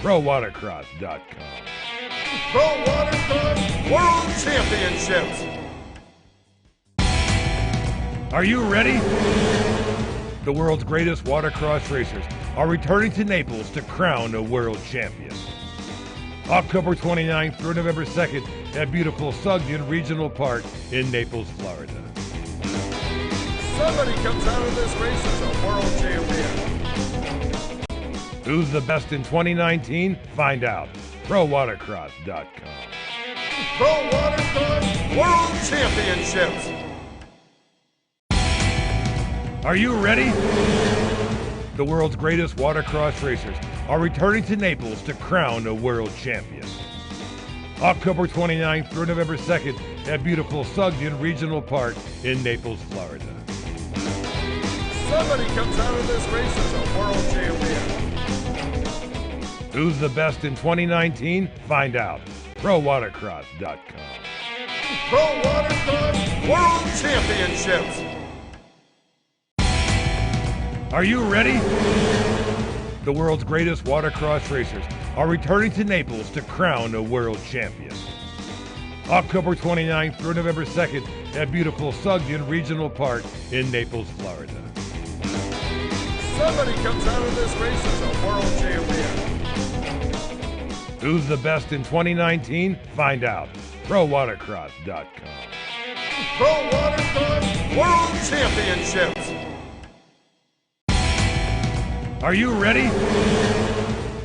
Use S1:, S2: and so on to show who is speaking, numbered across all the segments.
S1: ProWatercross.com.
S2: Pro Watercross World Championships.
S1: Are you ready? The world's greatest watercross racers are returning to Naples to crown a world champion. October 29th through November 2nd at beautiful Sugden Regional Park in Naples, Florida.
S2: Somebody comes out of this race as a world champion.
S1: Who's the best in 2019? Find out. ProWatercross.com.
S2: Pro Watercross World Championships.
S1: Are you ready? The world's greatest watercross racers are returning to Naples to crown a world champion. October 29th through November 2nd at beautiful Sugden Regional Park in Naples, Florida.
S2: Somebody comes out of this race as a world champion.
S1: Who's the best in 2019? Find out. ProWatercross.com.
S2: Pro Watercross World Championships.
S1: Are you ready? The world's greatest watercross racers are returning to Naples to crown a world champion. October 29th through November 2nd at beautiful Sugden Regional Park in Naples, Florida.
S2: Somebody comes out of this race as a world champion.
S1: Who's the best in 2019? Find out. ProWatercross.com.
S2: Pro Watercross World Championships.
S1: Are you ready?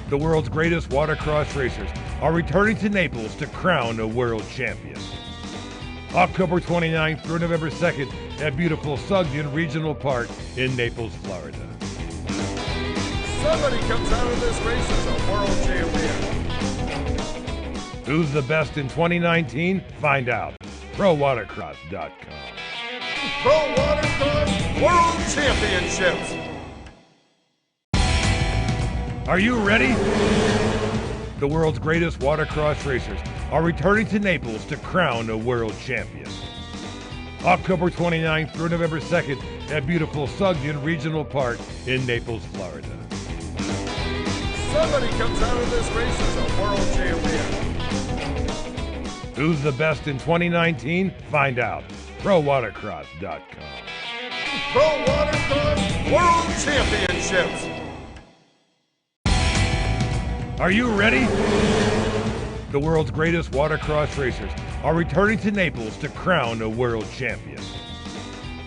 S1: The world's greatest watercross racers are returning to Naples to crown a world champion. October 29th through November 2nd at beautiful Sugden Regional Park in Naples, Florida.
S2: Somebody comes out of this race as a world champion.
S1: Who's the best in 2019? Find out. ProWatercross.com.
S2: Pro Watercross World Championships.
S1: Are you ready? The world's greatest watercross racers are returning to Naples to crown a world champion. October 29th through November 2nd at beautiful Sugden Regional Park in Naples, Florida.
S2: Somebody comes out of this race as a world champion.
S1: Who's the best in 2019? Find out. ProWatercross.com.
S2: Pro Watercross World Championships.
S1: Are you ready? The world's greatest watercross racers are returning to Naples to crown a world champion.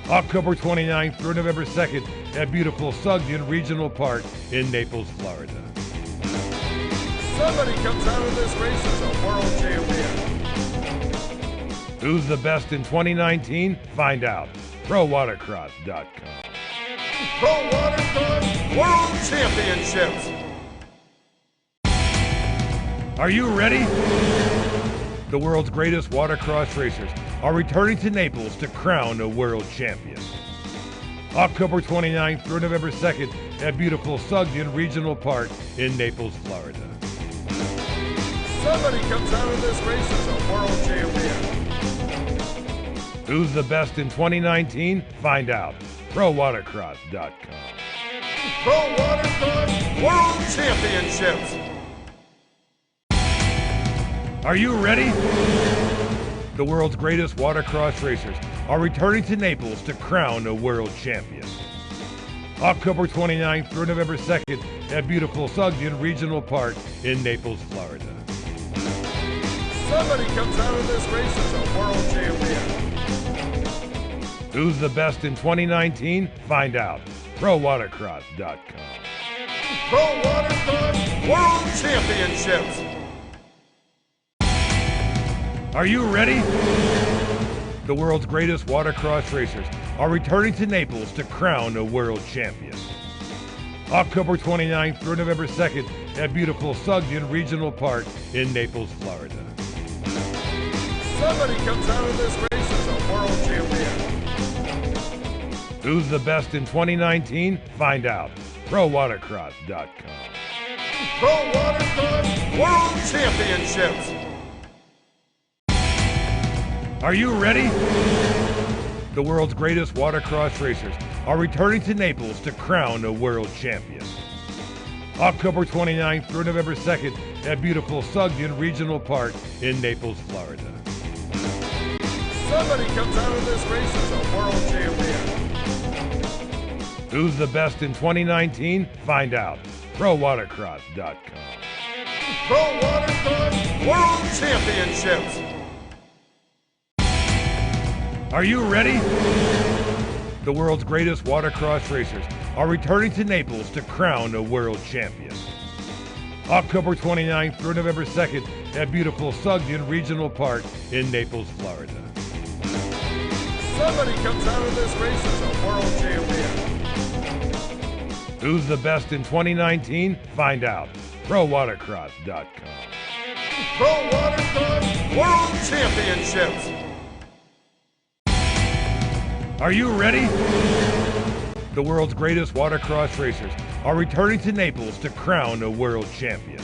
S1: October 29th through November 2nd at beautiful Sugden Regional Park in Naples, Florida.
S2: Somebody comes out of this race as a world champion.
S1: Who's the best in 2019? Find out. ProWatercross.com.
S2: Pro Watercross World Championships.
S1: Are you ready? The world's greatest watercross racers are returning to Naples to crown a world champion. October 29th through November 2nd at beautiful Sugden Regional Park in Naples, Florida.
S2: Somebody comes out of this race as a world champion.
S1: Who's the best in 2019? Find out. ProWatercross.com.
S2: Pro Watercross World Championships.
S1: Are you ready? The world's greatest watercross racers are returning to Naples to crown a world champion. October 29th through November 2nd at beautiful Sugden Regional Park in Naples, Florida.
S2: Somebody comes out of this race as a world champion.
S1: Who's the best in 2019? Find out. ProWatercross.com.
S2: Pro Watercross World Championships.
S1: Are you ready? The world's greatest watercross racers are returning to Naples to crown a world champion. October 29th through November 2nd at beautiful Sugden Regional Park in Naples, Florida.
S2: Somebody comes out of this race as a world champion.
S1: Who's the best in 2019? Find out. ProWatercross.com.
S2: Pro Watercross World Championships.
S1: Are you ready? The world's greatest watercross racers are returning to Naples to crown a world champion. October 29th through November 2nd at beautiful Sugden Regional Park in Naples, Florida.
S2: Somebody comes out of this race as a world champion.
S1: Who's the best in 2019? Find out. ProWatercross.com.
S2: Pro Watercross World Championships.
S1: Are you ready? The world's greatest watercross racers are returning to Naples to crown a world champion. October 29th through November 2nd at beautiful Sugden Regional Park in Naples, Florida.
S2: Somebody comes out of this race as a world champion.
S1: Who's the best in 2019? Find out. ProWatercross.com.
S2: Pro Watercross World Championships.
S1: Are you ready? The world's greatest watercross racers are returning to Naples to crown a world champion.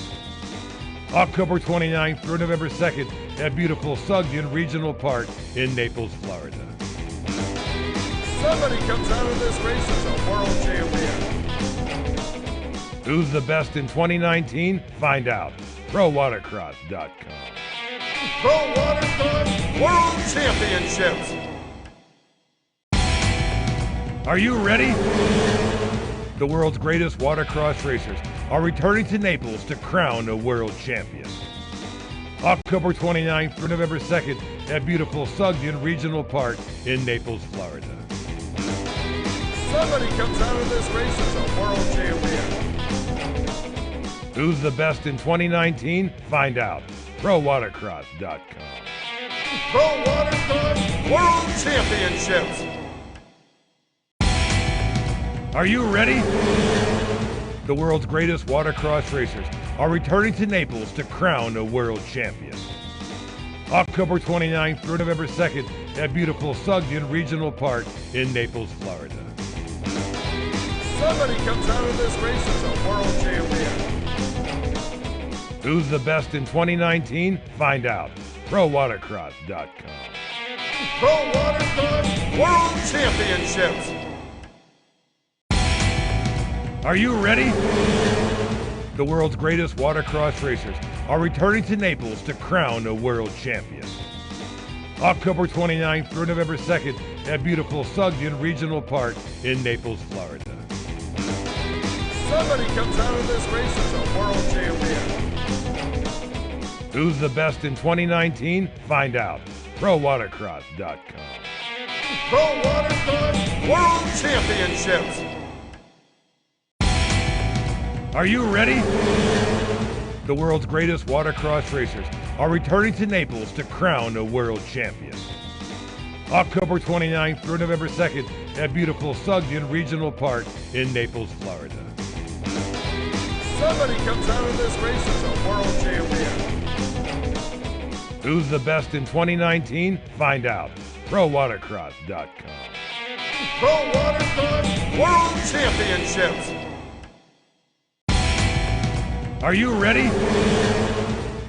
S1: October 29th through November 2nd at beautiful Sugden Regional Park in Naples, Florida.
S2: Somebody comes out of this race as a world champion.
S1: Who's the best in 2019? Find out. ProWatercross.com.
S2: Pro Watercross World Championships.
S1: Are you ready? The world's greatest watercross racers are returning to Naples to crown a world champion. October 29th through November 2nd at beautiful Sugden Regional Park in Naples, Florida.
S2: Somebody comes out of this race as a world champion.
S1: Who's the best in 2019? Find out. ProWatercross.com.
S2: Pro Watercross World Championships.
S1: Are you ready? The world's greatest watercross racers are returning to Naples to crown a world champion. October 29th through November 2nd at beautiful Sugden Regional Park in Naples, Florida.
S2: Somebody comes out of this race as a world champion.
S1: Who's the best in 2019? Find out. ProWatercross.com.
S2: Pro Watercross World Championships.
S1: Are you ready? The world's greatest watercross racers are returning to Naples to crown a world champion. October 29th through November 2nd at beautiful Sugden Regional Park in Naples, Florida.
S2: Somebody comes out of this race as a world champion.
S1: Who's the best in 2019? Find out. ProWatercross.com.
S2: Pro Watercross World Championships.
S1: Are you ready? The world's greatest watercross racers are returning to Naples to crown a world champion. October 29th through November 2nd at beautiful Sugden Regional Park in Naples, Florida.
S2: Somebody comes out of this race as a world champion.
S1: Who's the best in 2019? Find out. ProWatercross.com.
S2: Pro Watercross World Championships.
S1: Are you ready?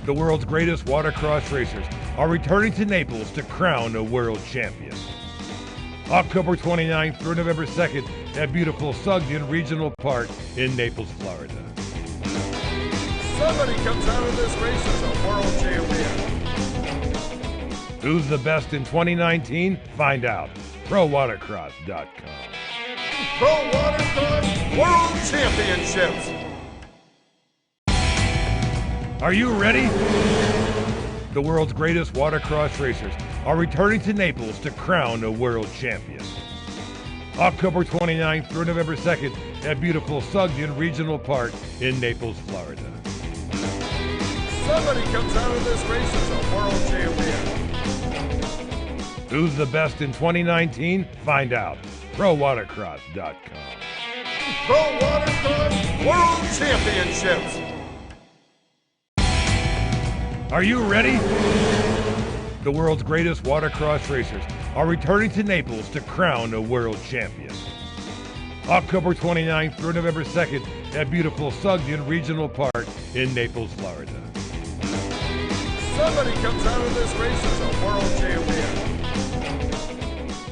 S1: The world's greatest watercross racers are returning to Naples to crown a world champion. October 29th through November 2nd at beautiful Sugden Regional Park in Naples, Florida.
S2: Somebody comes out of this race as a world champion.
S1: Who's the best in 2019? Find out. ProWatercross.com.
S2: Pro Watercross World Championships.
S1: Are you ready? The world's greatest watercross racers are returning to Naples to crown a world champion. October 29th through November 2nd at beautiful Sugden Regional Park in Naples, Florida.
S2: Somebody comes out of this race as a world champion.
S1: Who's the best in 2019? Find out. ProWatercross.com.
S2: Pro Watercross World Championships.
S1: Are you ready? The world's greatest watercross racers are returning to Naples to crown a world champion. October 29th through November 2nd at beautiful Sugden Regional Park in Naples, Florida.
S2: Somebody comes out of this race as a world champion.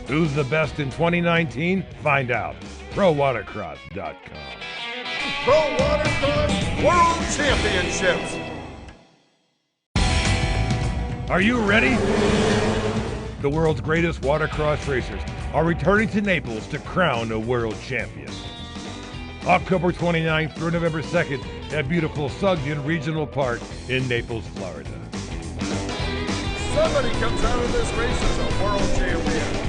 S1: Who's the best in 2019? Find out. ProWatercross.com.
S2: Pro Watercross World Championships.
S1: Are you ready? The world's greatest watercross racers are returning to Naples to crown a world champion. October 29th through November 2nd at beautiful Sugden Regional Park in Naples, Florida.
S2: Somebody comes out of this race as a world champion.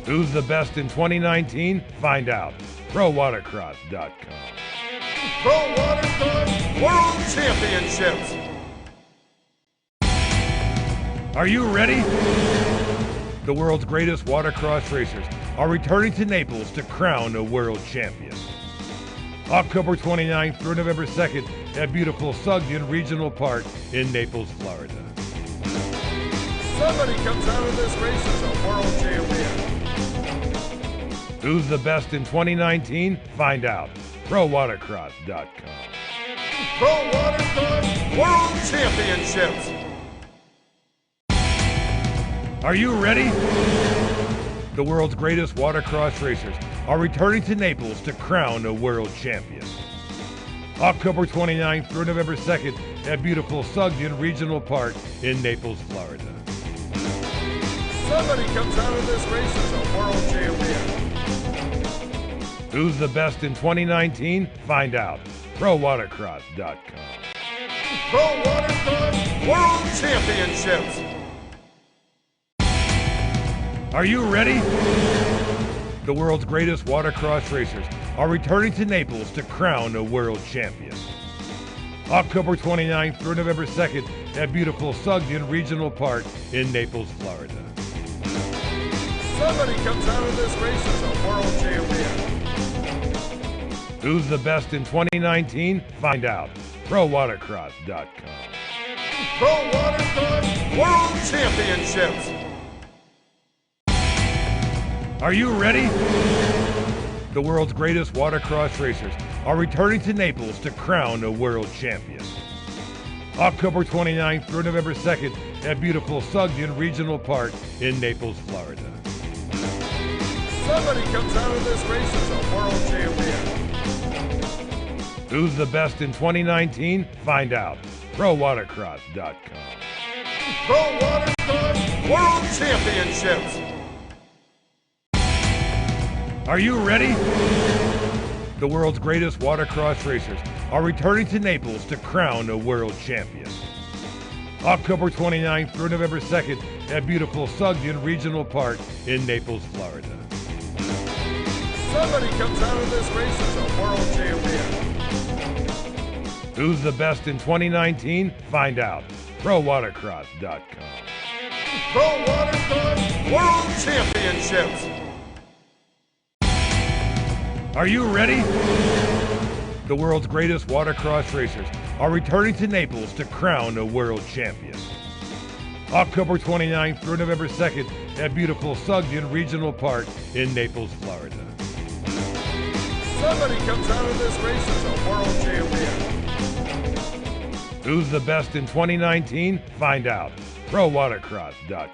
S1: Who's the best in 2019? Find out. ProWatercross.com.
S2: Pro Watercross World Championships.
S1: Are you ready? The world's greatest watercross racers are returning to Naples to crown a world champion. October 29th through November 2nd at beautiful Sugden Regional Park in Naples, Florida.
S2: Somebody comes out of this race as a world champion.
S1: Who's the best in 2019? Find out. ProWatercross.com.
S2: Pro Watercross World Championships.
S1: Are you ready? The world's greatest watercross racers are returning to Naples to crown a world champion. October 29th through November 2nd at beautiful Sugden Regional Park in Naples, Florida.
S2: Somebody comes out of this race as a world champion.
S1: Who's the best in 2019? Find out. ProWatercross.com.
S2: Pro Watercross World Championships.
S1: Are you ready? The world's greatest watercross racers are returning to Naples to crown a world champion. October 29th through November 2nd at beautiful Sugden Regional Park in Naples, Florida.
S2: Somebody comes out of this race as a world champion.
S1: Who's the best in 2019? Find out. ProWatercross.com.
S2: Pro Watercross World Championships.
S1: Are you ready? The world's greatest watercross racers are returning to Naples to crown a world champion. October 29th through November 2nd at beautiful Sugden Regional Park in Naples, Florida.
S2: Somebody comes out of this race as a world champion.
S1: Who's the best in 2019? Find out. ProWatercross.com.
S2: Pro Watercross World Championships.
S1: Are you ready? The world's greatest watercross racers are returning to Naples to crown a world champion. October 29th through November 2nd at beautiful Sugden Regional Park in Naples, Florida.
S2: Somebody comes out of this race as a world champion.
S1: Who's the best in 2019? Find out. ProWatercross.com.
S2: Pro Watercross World Championships.
S1: Are you ready? The world's greatest watercross racers are returning to Naples to crown a world champion. October 29th through November 2nd at beautiful Sugden Regional Park in Naples, Florida.
S2: Somebody comes out of this race as a world champion.
S1: Who's the best in 2019? Find out. ProWatercross.com.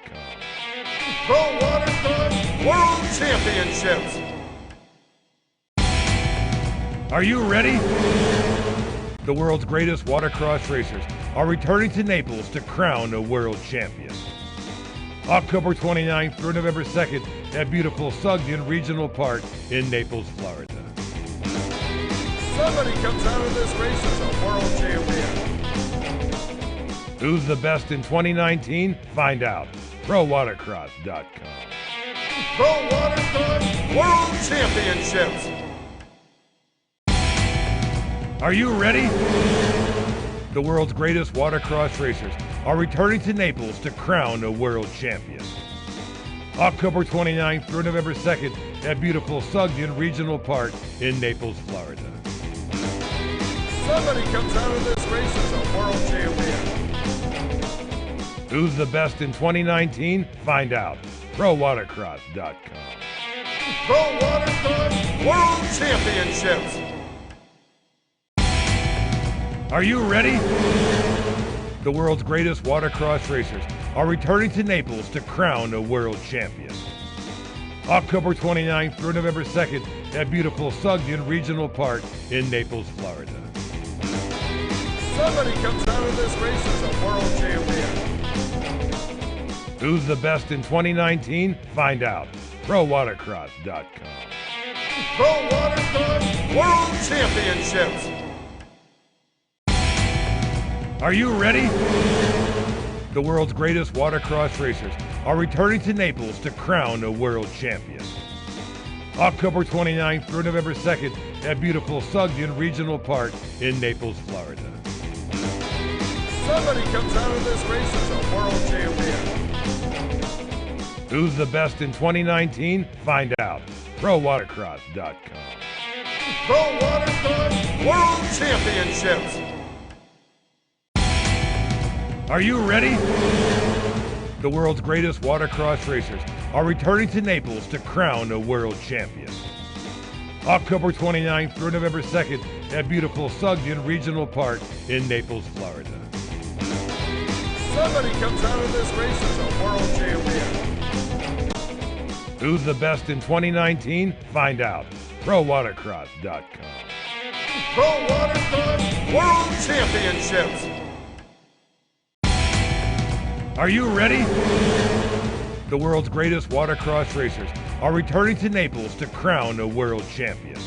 S2: Pro Watercross World Championships.
S1: Are you ready? The world's greatest watercross racers are returning to Naples to crown a world champion. October 29th through November 2nd at beautiful Sugden Regional Park in Naples, Florida.
S2: Somebody comes out of this race as a world champion.
S1: Who's the best in 2019? Find out. ProWatercross.com.
S2: Pro Watercross World Championships.
S1: Are you ready? The world's greatest watercross racers are returning to Naples to crown a world champion. October 29th through November 2nd at beautiful Sugden Regional Park in Naples, Florida.
S2: Somebody comes out of this race as a world champion.
S1: Who's the best in 2019? Find out. ProWatercross.com.
S2: Pro Watercross World Championships.
S1: Are you ready? The world's greatest watercross racers are returning to Naples to crown a world champion. October 29th through November 2nd at beautiful Sugden Regional Park in Naples, Florida.
S2: Somebody comes out of this race as a world champion.
S1: Who's the best in 2019? Find out. ProWatercross.com.
S2: Pro Watercross World Championships.
S1: Are you ready? The world's greatest watercross racers are returning to Naples to crown a world champion. October 29th through November 2nd at beautiful Sugden Regional Park in Naples, Florida.
S2: Somebody comes out of this race as a world champion.
S1: Who's the best in 2019? Find out. ProWatercross.com.
S2: Pro Watercross World Championships.
S1: Are you ready? The world's greatest watercross racers are returning to Naples to crown a world champion. October 29th through November 2nd at beautiful Sugden Regional Park in Naples, Florida.
S2: Somebody comes out of this race as a world champion.
S1: Who's the best in 2019? Find out. ProWatercross.com.
S2: Pro Watercross World Championships.
S1: Are you ready? The world's greatest watercross racers are returning to Naples to crown a world champion.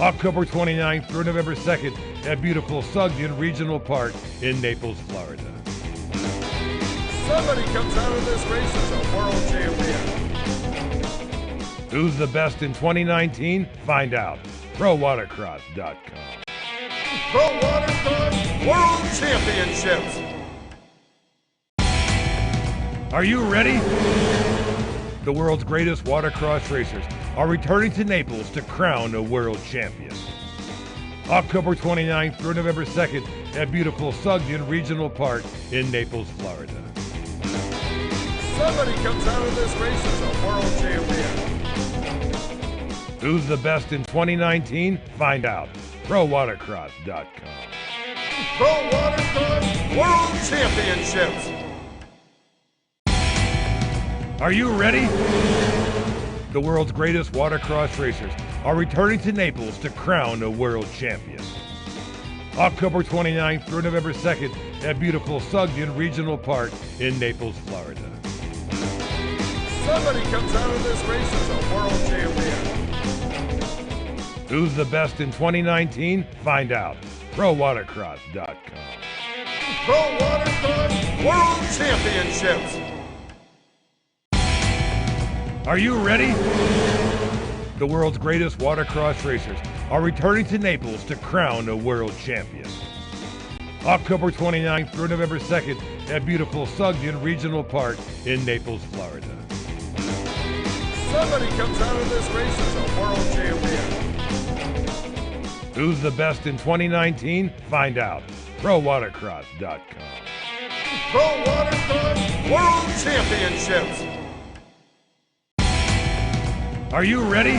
S1: October 29th through November 2nd at beautiful Sugden Regional Park in Naples, Florida.
S2: Somebody comes out of this race as a world champion.
S1: Who's the best in 2019? Find out. ProWatercross.com.
S2: Pro Watercross World Championships.
S1: Are you ready? The world's greatest watercross racers are returning to Naples to crown a world champion. October 29th through November 2nd at beautiful Sugden Regional Park in Naples, Florida.
S2: Somebody comes out of this race as a world champion.
S1: Who's the best in 2019? Find out. ProWatercross.com.
S2: Pro Watercross World Championships.
S1: Are you ready? The world's greatest watercross racers are returning to Naples to crown a world champion. October 29th through November 2nd at beautiful Sugden Regional Park in Naples, Florida.
S2: Somebody comes out of this race as a world champion.
S1: Who's the best in 2019? Find out. ProWatercross.com.
S2: Pro Watercross World Championships.
S1: Are you ready? The world's greatest watercross racers are returning to Naples to crown a world champion. October 29th through November 2nd at beautiful Sugden Regional Park in Naples, Florida.
S2: Somebody comes out of this race as a world champion.
S1: Who's the best in 2019? Find out. ProWatercross.com.
S2: Pro Watercross World Championships.
S1: Are you ready?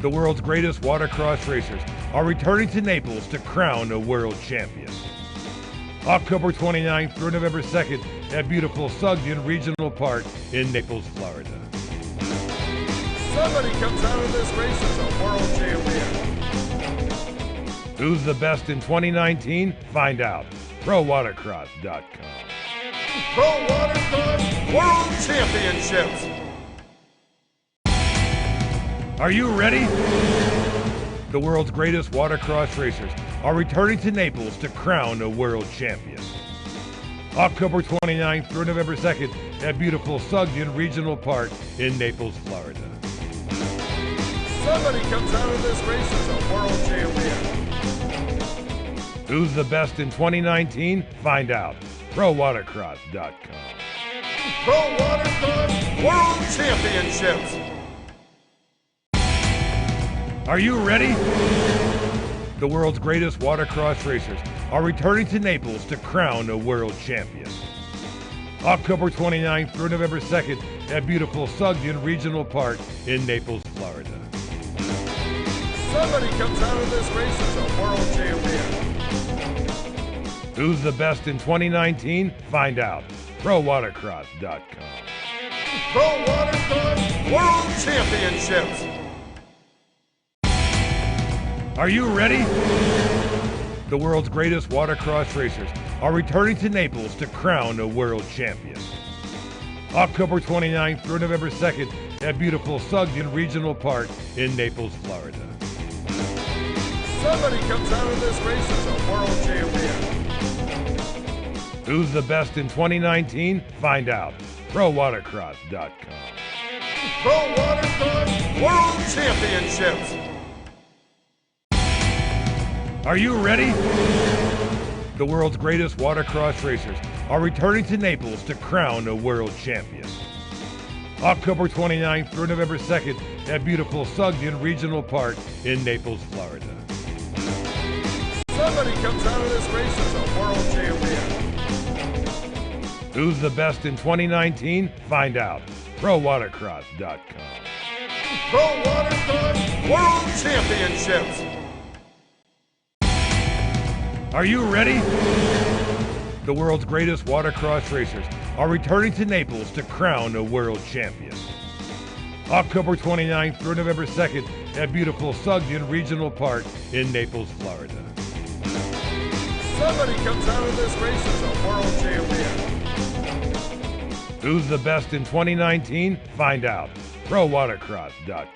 S1: The world's greatest watercross racers are returning to Naples to crown a world champion. October 29th through November 2nd at beautiful Sugden Regional Park in Naples, Florida.
S2: Somebody comes out of this race as a world champion.
S1: Who's the best in 2019? Find out. ProWatercross.com.
S2: Pro Watercross World Championships.
S1: Are you ready? The world's greatest watercross racers are returning to Naples to crown a world champion. October 29th through November 2nd at beautiful Sugden Regional Park in Naples, Florida.
S2: Somebody comes out of this race as a world champion.
S1: Who's the best in 2019? Find out. ProWatercross.com.
S2: Pro Watercross World Championships.
S1: Are you ready? The world's greatest watercross racers are returning to Naples to crown a world champion. October 29th through November 2nd at beautiful Sugden Regional Park in Naples, Florida.
S2: Somebody comes out of this race as a world champion.
S1: Who's the best in 2019? Find out. ProWatercross.com.
S2: Pro Watercross World Championships.
S1: Are you ready? The world's greatest watercross racers are returning to Naples to crown a world champion. October 29th through November 2nd at beautiful Sugden Regional Park in Naples, Florida.
S2: Somebody comes out of this race as a world champion.
S1: Who's the best in 2019? Find out. ProWatercross.com.
S2: Pro Watercross World Championships.
S1: Are you ready? The world's greatest watercross racers are returning to Naples to crown a world champion. October 29th through November 2nd at beautiful Sugden Regional Park in Naples, Florida.
S2: Somebody comes out of this race as a world champion.
S1: Who's the best in 2019? Find out. ProWatercross.com.
S2: Pro Watercross World Championships.
S1: Are you ready? The world's greatest watercross racers are returning to Naples to crown a world champion. October 29th through November 2nd at beautiful Sugden Regional Park in Naples, Florida.
S2: Somebody comes out of this race as a world champion.
S1: Who's the best in 2019? Find out. ProWatercross.com.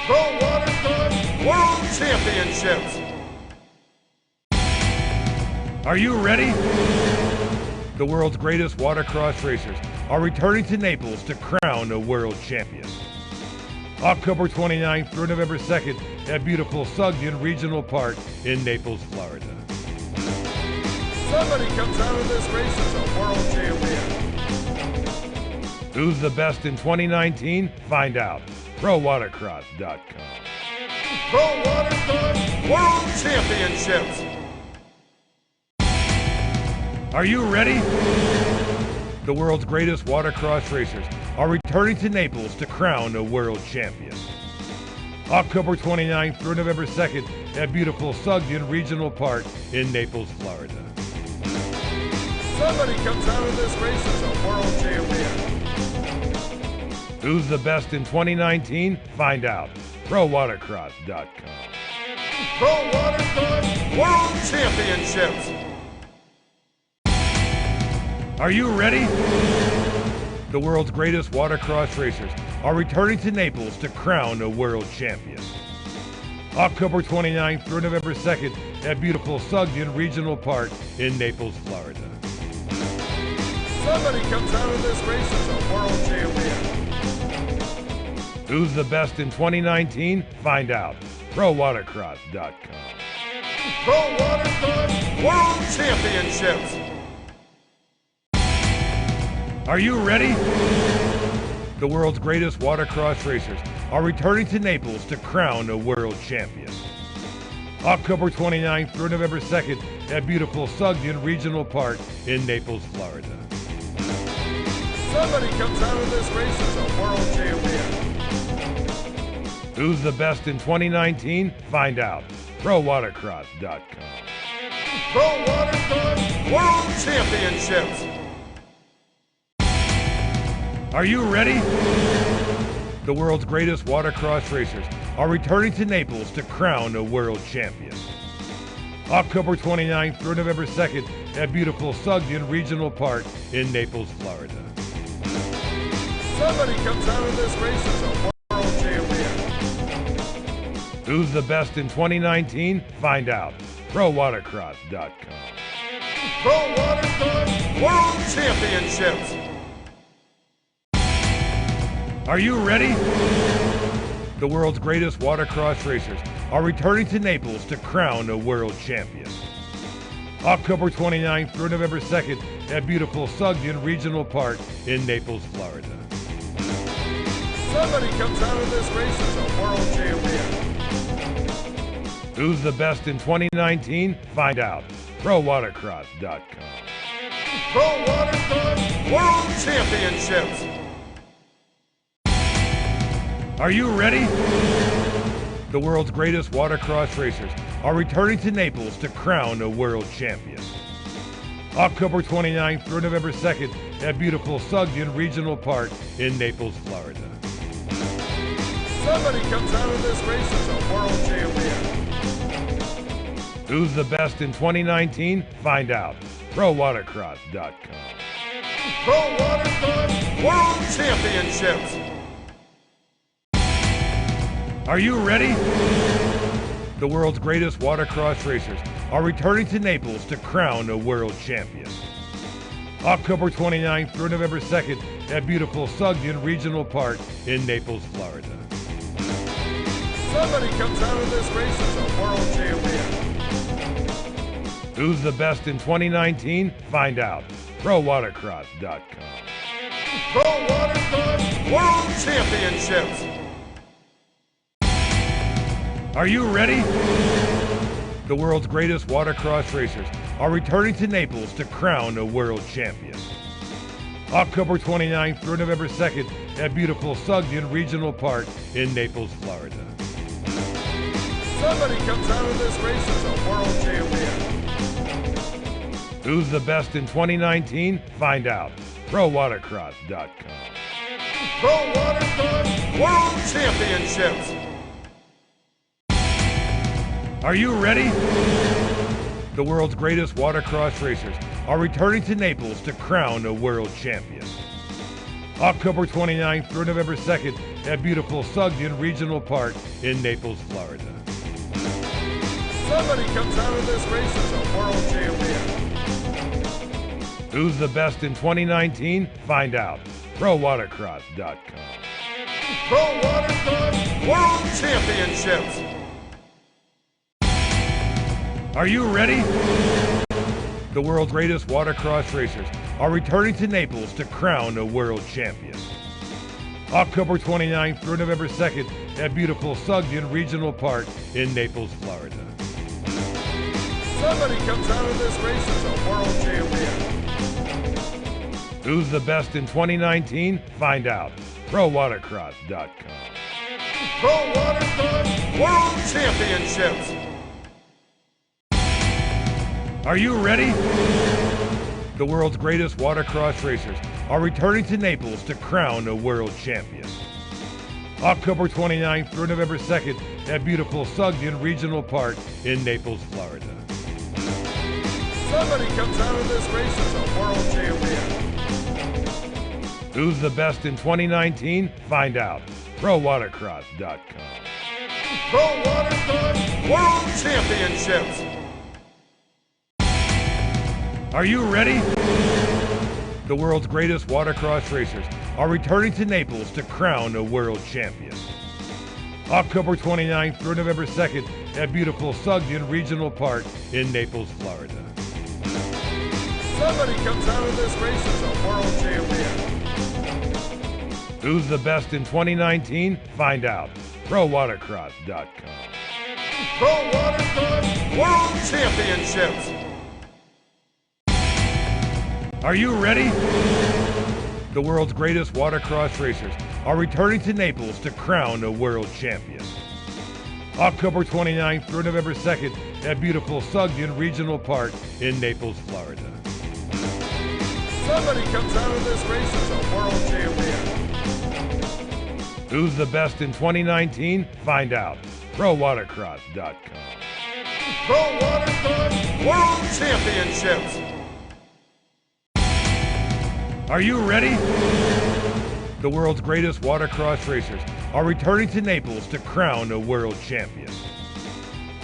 S2: Pro Watercross World Championships.
S1: Are you ready? The world's greatest watercross racers are returning to Naples to crown a world champion. October 29th through November 2nd at beautiful Sugden Regional Park in Naples, Florida.
S2: Somebody comes out of this race as a world champion.
S1: Who's the best in 2019? Find out. ProWatercross.com.
S2: Pro Watercross World Championships.
S1: Are you ready? The world's greatest watercross racers are returning to Naples to crown a world champion. October 29th through November 2nd at beautiful Sugden Regional Park in Naples, Florida.
S2: Somebody comes out of this race as a world champion.
S1: Who's the best in 2019? Find out. ProWatercross.com.
S2: Pro Watercross World Championships.
S1: Are you ready? The world's greatest watercross racers are returning to Naples to crown a world champion. October 29th through November 2nd at beautiful Sugden Regional Park in Naples, Florida.
S2: Somebody comes out of this race as a world champion.
S1: Who's the best in 2019? Find out. ProWatercross.com.
S2: Pro Watercross World Championships.
S1: Are you ready? The world's greatest watercross racers are returning to Naples to crown a world champion. October 29th through November 2nd at beautiful Sugden Regional Park in Naples, Florida.
S2: Somebody comes out of this race as a world champion.
S1: Who's the best in 2019? Find out. ProWatercross.com.
S2: Pro Watercross World Championships.
S1: Are you ready? The world's greatest watercross racers are returning to Naples to crown a world champion. October 29th through November 2nd at beautiful Sugden Regional Park in Naples, Florida.
S2: Somebody comes out of this race as a world champion.
S1: Who's the best in 2019? Find out. ProWatercross.com.
S2: Pro Watercross World Championships.
S1: Are you ready? The world's greatest watercross racers are returning to Naples to crown a world champion. October 29th through November 2nd at beautiful Sugden Regional Park in Naples, Florida.
S2: Somebody comes out of this race as a world champion.
S1: Who's the best in 2019? Find out. ProWatercross.com.
S2: Pro Watercross World Championships.
S1: Are you ready? The world's greatest watercross racers are returning to Naples to crown a world champion. October 29th through November 2nd at beautiful Sugden Regional Park in Naples, Florida.
S2: Somebody comes out of this race as a world champion.
S1: Who's the best in 2019? Find out. ProWatercross.com.
S2: Pro Watercross World Championships.
S1: Are you ready? The world's greatest watercross racers are returning to Naples to crown a world champion. October 29th through November 2nd at beautiful Sugden Regional Park in Naples, Florida.
S2: Somebody comes out of this race as a world champion.
S1: Who's the best in 2019? Find out. ProWatercross.com.
S2: Pro Watercross World Championships.
S1: Are you ready? The world's greatest watercross racers are returning to Naples to crown a world champion. October 29th through November 2nd at beautiful Sugden Regional Park in Naples, Florida.
S2: Somebody comes out of this race as a world champion.
S1: Who's the best in 2019? Find out. ProWatercross.com.
S2: Pro Watercross World Championships.
S1: Are you ready? The world's greatest watercross racers are returning to Naples to crown a world champion. October 29th through November 2nd at beautiful Sugden Regional Park in Naples, Florida.
S2: Somebody comes out of this race as a world champion.
S1: Who's the best in 2019? Find out. ProWatercross.com.
S2: Pro Watercross World Championships.
S1: Are you ready? The world's greatest watercross racers are returning to Naples to crown a world champion. October 29th through November 2nd at beautiful Sugden Regional Park in Naples, Florida.
S2: Somebody comes out of this race as a world champion.
S1: Who's the best in 2019? Find out. ProWatercross.com.
S2: Pro Watercross World Championships.
S1: Are you ready? The world's greatest watercross racers are returning to Naples to crown a world champion. October 29th through November 2nd at beautiful Sugden Regional Park in Naples, Florida.
S2: Somebody comes out of this race as a world champion.
S1: Who's the best in 2019? Find out. ProWatercross.com.
S2: Pro Watercross World Championships.
S1: Are you ready? The world's greatest watercross racers are returning to Naples to crown a world champion. October 29th through November 2nd at beautiful Sugden Regional Park in Naples, Florida.
S2: Somebody comes out of this race as a world champion.
S1: Who's the best in 2019? Find out. ProWatercross.com.
S2: Pro Watercross World Championships.
S1: Are you ready? The world's greatest watercross racers are returning to Naples to crown a world champion. October 29th through November 2nd at beautiful Sugden Regional Park in Naples, Florida.
S2: Somebody comes out of this race as a world champion.
S1: Who's the best in 2019? Find out. ProWatercross.com.
S2: Pro Watercross World Championships.
S1: Are you ready? The world's greatest watercross racers are returning to Naples to crown a world champion.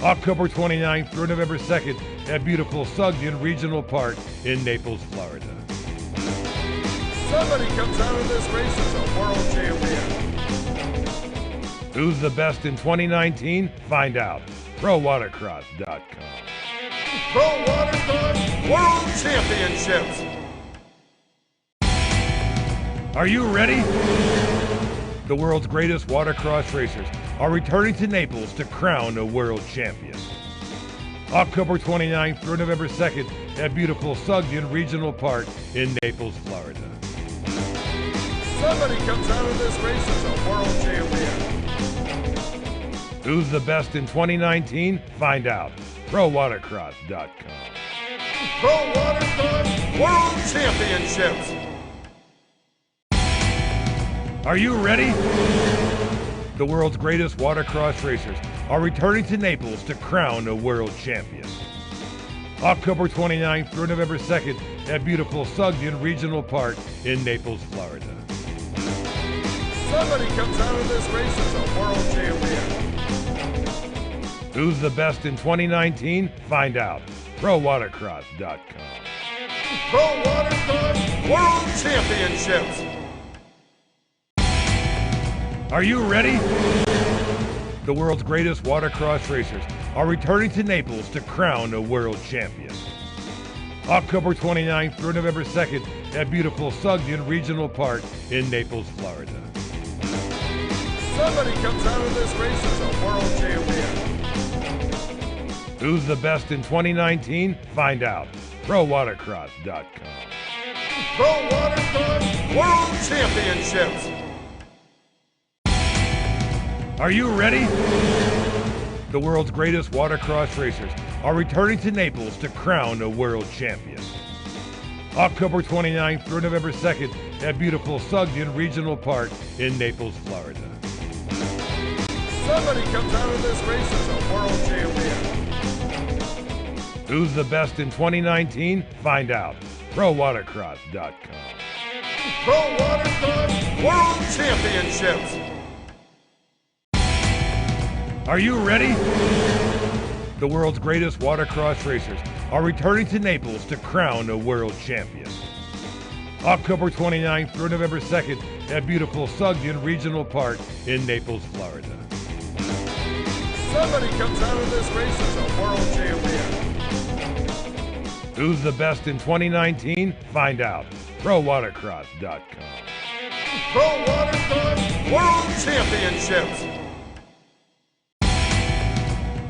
S1: October 29th through November 2nd at beautiful Sugden Regional Park in Naples, Florida.
S2: Somebody comes out of this race as a world champion.
S1: Who's the best in 2019? Find out. ProWatercross.com.
S2: Pro Watercross World Championships.
S1: Are you ready? The world's greatest watercross racers are returning to Naples to crown a world champion. October 29th through November 2nd at beautiful Sugden Regional Park in Naples, Florida.
S2: Somebody comes out of this race as a world champion.
S1: Who's the best in 2019? Find out. ProWatercross.com.
S2: Pro Watercross World Championships.
S1: Are you ready? The world's greatest watercross racers are returning to Naples to crown a world champion. October 29th through November 2nd at beautiful Sugden Regional Park in Naples, Florida.
S2: Somebody comes out of this race as a world champion.
S1: Who's the best in 2019? Find out. ProWatercross.com.
S2: Pro Watercross World Championships.
S1: Are you ready? The world's greatest watercross racers are returning to Naples to crown a world champion. October 29th through November 2nd at beautiful Sugden Regional Park in Naples, Florida.
S2: Somebody comes out of this race as a world champion.
S1: Who's the best in 2019? Find out. ProWatercross.com.
S2: Pro Watercross World Championships.
S1: Are you ready? The world's greatest watercross racers are returning to Naples to crown a world champion. October 29th through November 2nd at beautiful Sugden Regional Park in Naples, Florida.
S2: Somebody comes out of this race as a world champion.
S1: Who's the best in 2019? Find out. ProWatercross.com.
S2: Pro Watercross World Championships.
S1: Are you ready? The world's greatest watercross racers are returning to Naples to crown a world champion. October 29th through November 2nd at beautiful Sugden Regional Park in Naples, Florida.
S2: Somebody comes out of this race as a world champion.
S1: Who's the best in 2019? Find out. ProWatercross.com.
S2: Pro Watercross World Championships.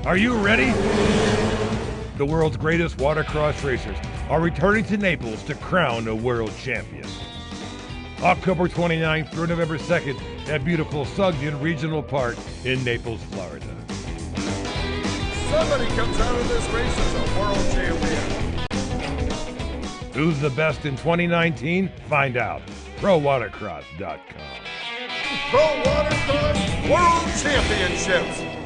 S1: Are you ready? The world's greatest watercross racers are returning to Naples to crown a world champion. October 29th through November 2nd at beautiful Sugden Regional Park in Naples, Florida.
S2: Somebody comes out of this race as a world champion.
S1: Who's the best in 2019? Find out. ProWatercross.com.
S2: Pro Watercross World Championships.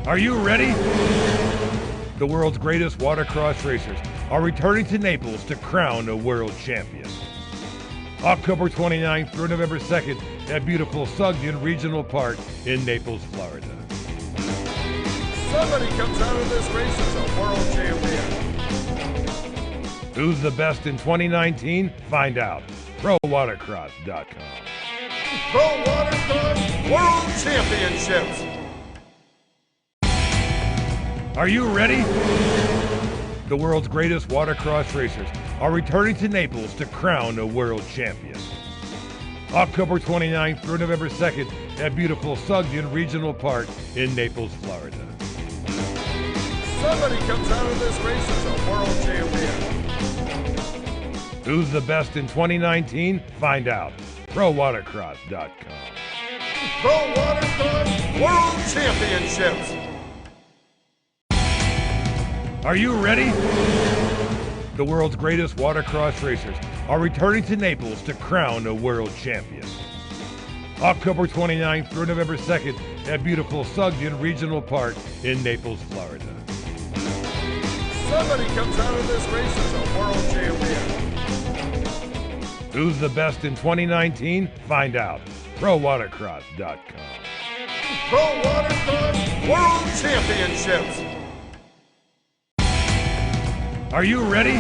S1: Are you ready? The world's greatest watercross racers are returning to Naples to crown a world champion. October 29th through November 2nd at beautiful Sugden Regional Park in Naples, Florida.
S2: Somebody comes out of this race as a world champion.
S1: Who's the best in 2019? Find out. ProWatercross.com.
S2: Pro Watercross World Championships.
S1: Are you ready? The world's greatest watercross racers are returning to Naples to crown a world champion. October 29th through November 2nd at beautiful Sugden Regional Park in Naples, Florida.
S2: Somebody comes out of this race as a world champion.
S1: Who's the best in 2019? Find out. ProWatercross.com.
S2: Pro Watercross World Championships.
S1: Are you ready? The world's greatest watercross racers are returning to Naples to crown a world champion. October 29th through November 2nd at beautiful Sugden Regional Park in Naples, Florida.
S2: Somebody comes out of this race as a world champion.
S1: Who's the best in 2019? Find out. ProWatercross.com.
S2: Pro Watercross World Championships.
S1: Are you ready?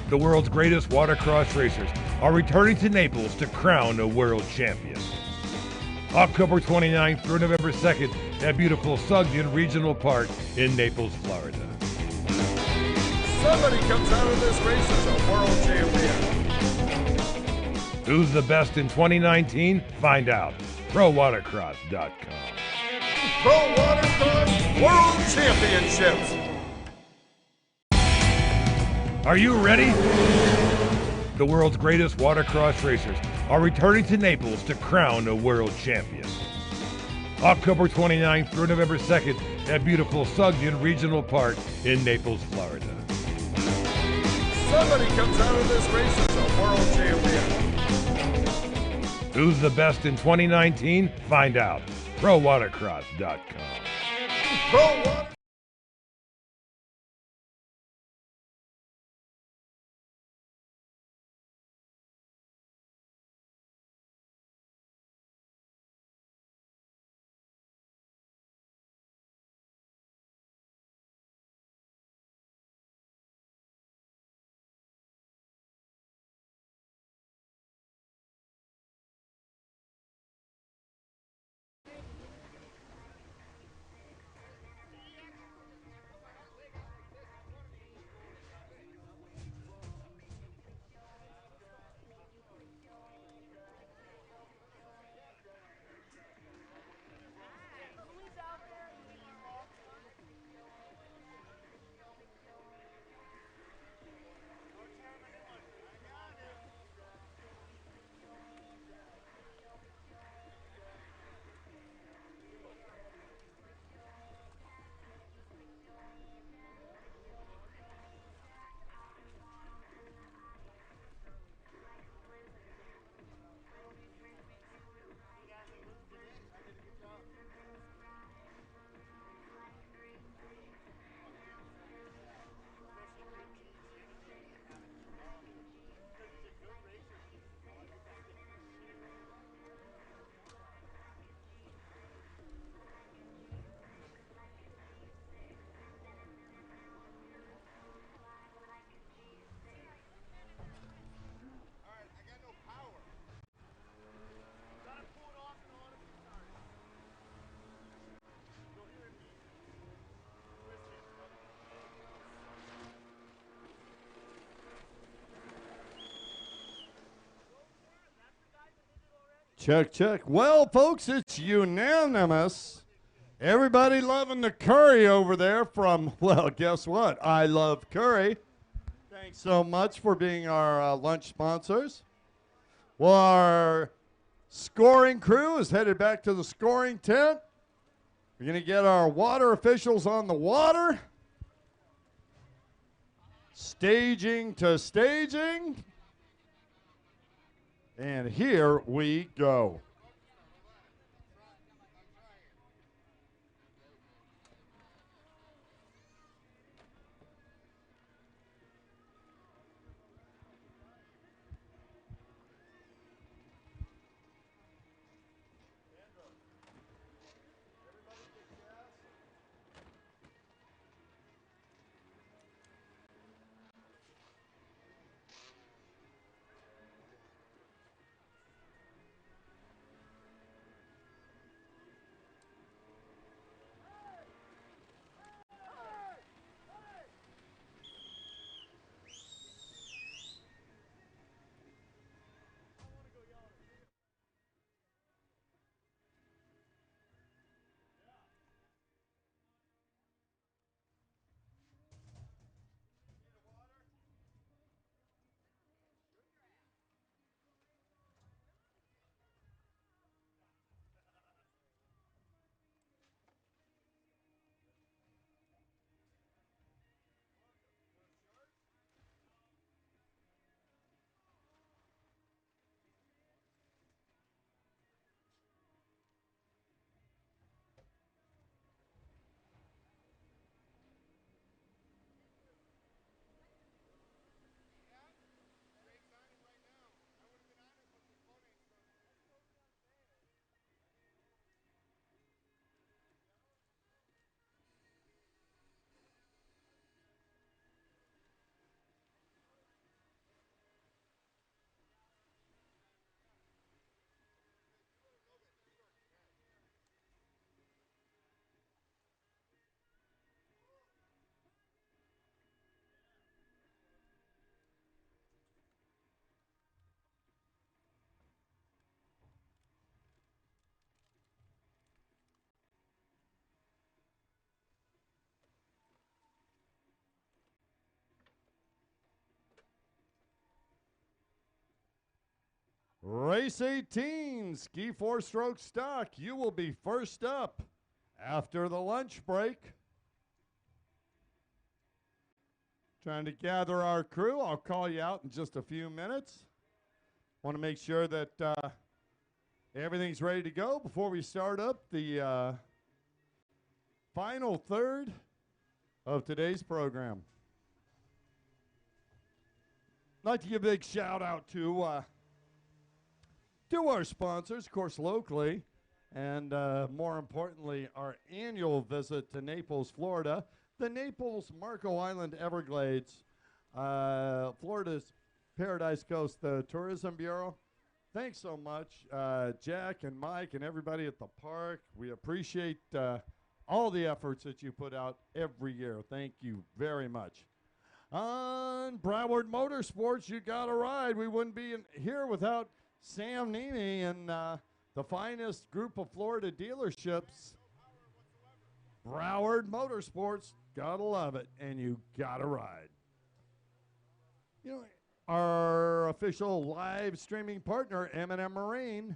S1: The world's greatest watercross racers are returning to Naples to crown a world champion. October 29th through November 2nd at beautiful Sugden Regional Park in Naples, Florida.
S2: Somebody comes out of this race as a world champion.
S1: Who's the best in 2019? Find out. ProWatercross.com.
S2: Pro Watercross World Championships.
S1: Are you ready? The world's greatest watercross racers are returning to Naples to crown a world champion. October 29th through November 2nd at beautiful Sugden Regional Park in Naples, Florida.
S2: Somebody comes out of this race as a world champion.
S1: Who's the best in 2019? Find out. ProWatercross.com.
S2: Pro Water.
S3: Check, check. Well, folks, it's unanimous. Everybody loving the curry over there from, well, guess what? I Love Curry. Thanks so much for being our lunch sponsors. Well, our scoring crew is headed back to the scoring tent. We're going to get our water officials on the water. Staging to staging. And here we go. Race 18, Ski 4-Stroke Stock. You will be first up after the lunch break. Trying to gather our crew. I'll call you out in just a few minutes. Want to make sure that Everything's ready to go before we start up the final third of today's program. I'd like to give a big shout out to our sponsors, of course, locally, and more importantly, our annual visit to Naples, Florida, the Naples Marco Island Everglades, Florida's Paradise Coast, the Tourism Bureau. Thanks so much, Jack and Mike and everybody at the park. We appreciate all the efforts that you put out every year. Thank you very much. On Broward Motorsports, you got a ride. We wouldn't be here without Sam Nini and the finest group of Florida dealerships. Broward Motorsports, gotta love it, and you gotta ride. You know, our official live streaming partner, M&M Marine.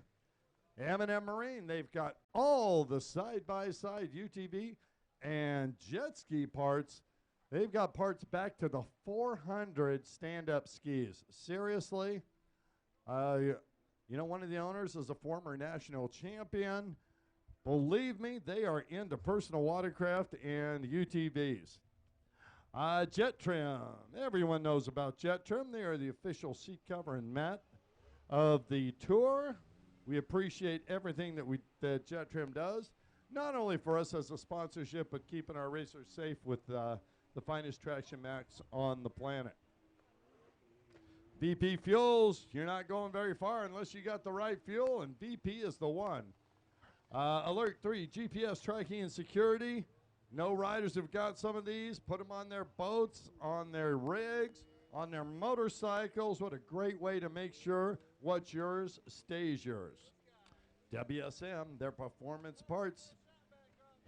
S3: M&M Marine, they've got all the side-by-side UTV and jet ski parts. They've got parts back to the 400 stand-up skis. Seriously? You know, one of the owners is a former national champion. Believe me, they are into personal watercraft and UTVs. Jet Trim. Everyone knows about Jet Trim. They are the official seat cover and mat of the tour. We appreciate everything that Jet Trim does, not only for us as a sponsorship, but keeping our racers safe with the finest traction mats on the planet. VP Fuels, you're not going very far unless you got the right fuel, and VP is the one. Alert 3, GPS tracking and security. No riders have got some of these. Put them on their boats, on their rigs, on their motorcycles. What a great way to make sure what's yours stays yours. WSM, their performance parts.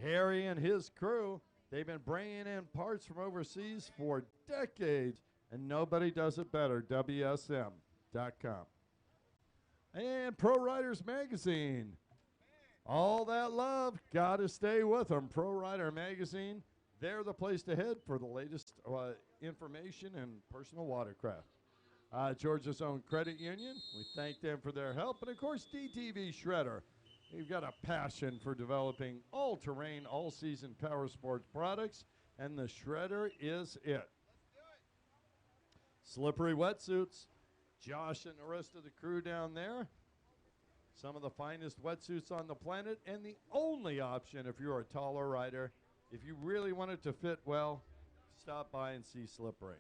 S3: Harry and his crew, they've been bringing in parts from overseas for decades, and nobody does it better. WSM.com. And Pro Riders Magazine. All that love, gotta stay with them. Pro Rider Magazine, they're the place to head for the latest information and personal watercraft. Georgia's own credit union, we thank them for their help. And of course, DTV Shredder. We've got a passion for developing all-terrain, all-season power sports products, and the Shredder is it. Slippery wetsuits. Josh and the rest of the crew down there. Some of the finest wetsuits on the planet, and the only option if you're a taller rider. If you really want it to fit well, stop by and see Slippery.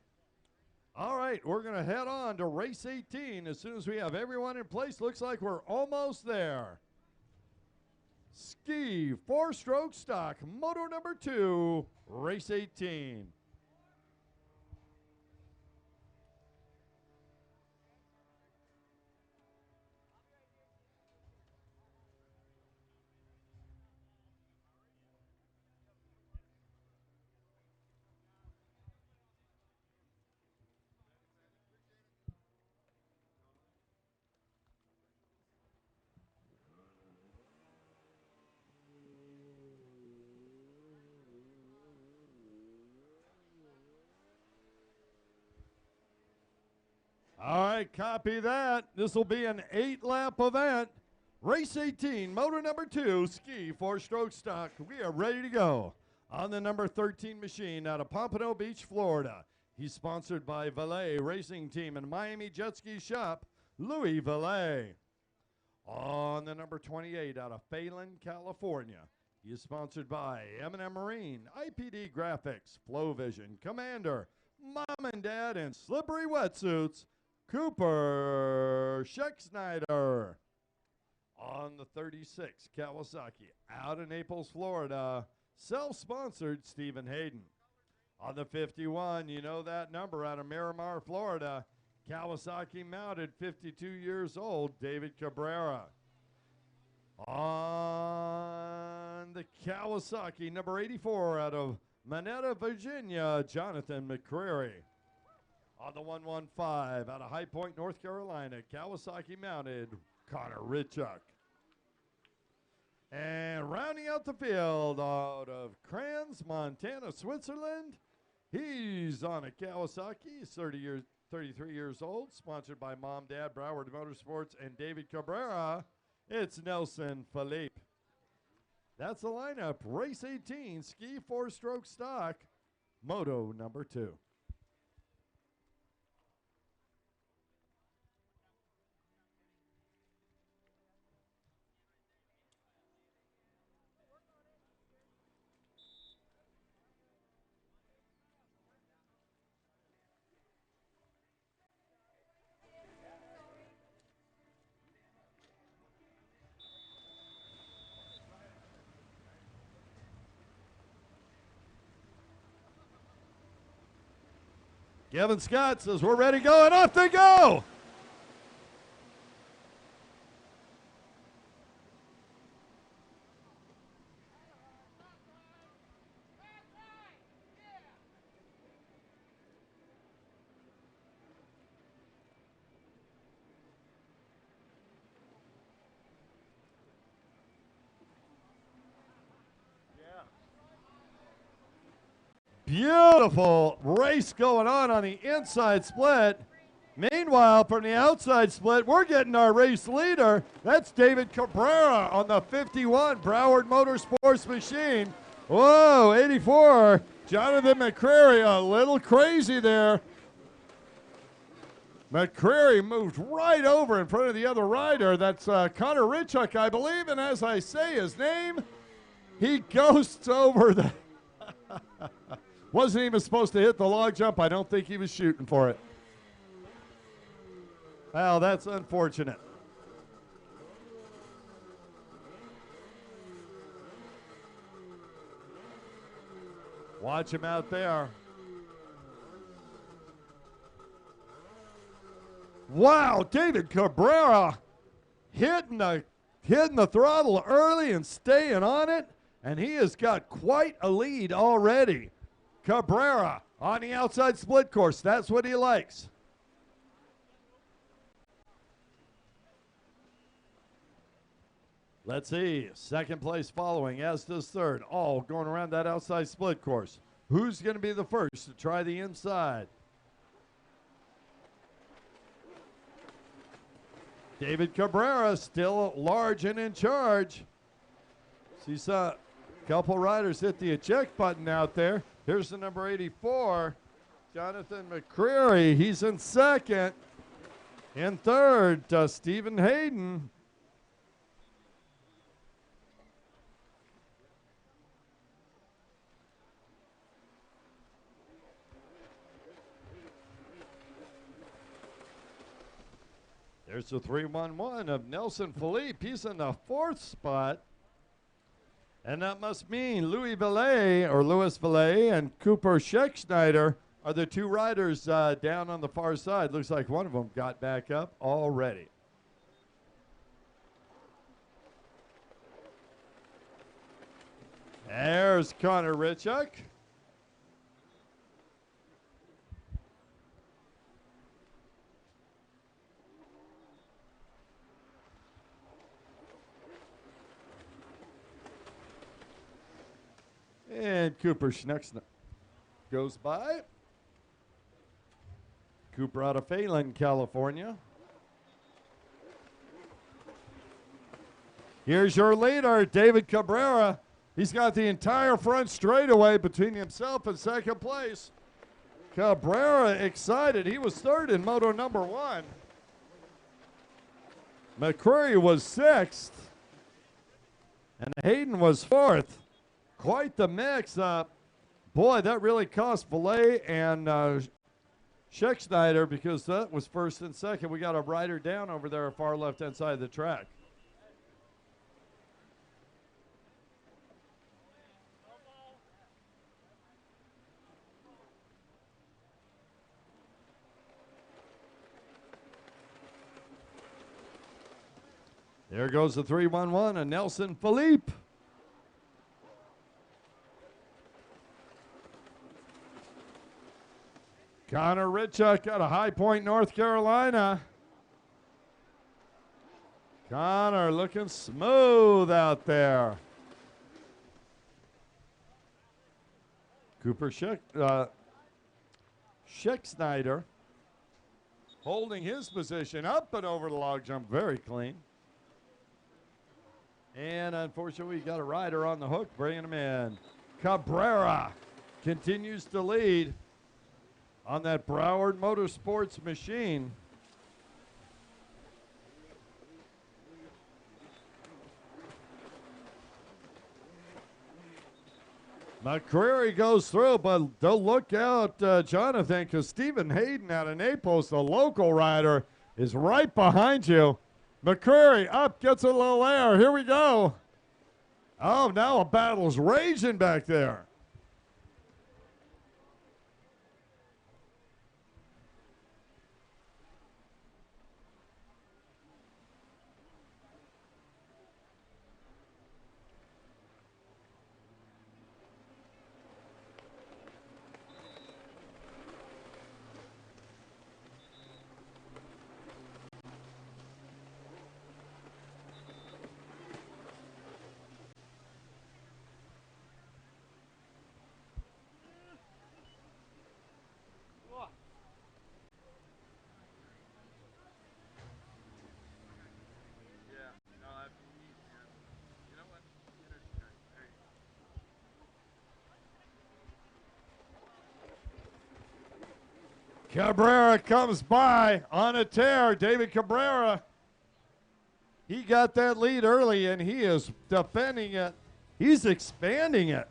S3: All right, we're going to head on to race 18 as soon as we have everyone in place. Looks like we're almost there. Ski 4-stroke stock, moto number 2, race 18. All right, copy that. This will be an 8-lap event. Race 18, motor number 2, ski 4-stroke stock. We are ready to go on the number 13 machine out of Pompano Beach, Florida. He's sponsored by Valet Racing Team and Miami Jet Ski Shop, Louis Valet. On the number 28 out of Phelan, California. He is sponsored by M&M Marine, IPD Graphics, Flow Vision, Commander, Mom and Dad, and Slippery Wetsuits, Cooper Scheck-Snyder. On the 36, Kawasaki, out of Naples, Florida, self-sponsored Stephen Hayden. On the 51, you know that number, out of Miramar, Florida, Kawasaki mounted, 52 years old, David Cabrera. On the Kawasaki, number 84, out of Monetta, Virginia, Jonathan McCreary. On the 115, out of High Point, North Carolina, Kawasaki mounted, Connor Ritchuk. And rounding out the field, out of Crans, Montana, Switzerland, he's on a Kawasaki. He's 33 years old, sponsored by Mom, Dad, Broward Motorsports, and David Cabrera. It's Nelson Philippe. That's the lineup. Race 18, ski 4-stroke stock, moto number 2. Kevin Scott says we're ready to go, and off they go. Beautiful race going on the inside split. Meanwhile, from the outside split, we're getting our race leader. That's David Cabrera on the 51 Broward Motorsports machine. Whoa, 84. Jonathan McCreary a little crazy there. McCreary moved right over in front of the other rider. That's Connor Richuk, I believe. And as I say his name, he ghosts over the... Wasn't even supposed to hit the log jump. I don't think he was shooting for it. Well, that's unfortunate. Watch him out there. Wow, David Cabrera hitting the throttle early and staying on it, and he has got quite a lead already. Cabrera on the outside split course. That's what he likes. Let's see. Second place following, as does third. All going around that outside split course. Who's going to be the first to try the inside? David Cabrera still large and in charge. See a couple riders hit the eject button out there. Here's the number 84, Jonathan McCreary. He's in second. In third, Stephen Hayden. There's the 3-1-1 of Nelson Philippe. He's in the 4th spot. And that must mean Louis Villet and Cooper Scheckschneider are the 2 riders down on the far side. Looks like one of them got back up already. There's Connor Richuk. And Cooper Schnecksner goes by. Cooper out of Phelan, California. Here's your leader, David Cabrera. He's got the entire front straightaway between himself and second place. Cabrera excited. He was third in moto number 1. McCreary was 6th. And Hayden was 4th. Quite the mix-up. Boy, that really cost Villet and Scheckschneider because that was first and second. We got a rider down over there far left-hand side of the track. There goes the 3-1-1 and Nelson Philippe. Connor Richuk out of High Point, North Carolina. Connor looking smooth out there. Cooper Scheckschneider holding his position up and over the log jump very clean. And unfortunately, we got a rider on the hook, bringing him in. Cabrera continues to lead on that Broward Motorsports machine. McCreary goes through, but don't look out, Jonathan, because Stephen Hayden out of Naples, the local rider, is right behind you. McCreary up, gets a little air. Here we go. Oh, now a battle's raging back there. Cabrera comes by on a tear. David Cabrera, he got that lead early, and he is defending it. He's expanding it.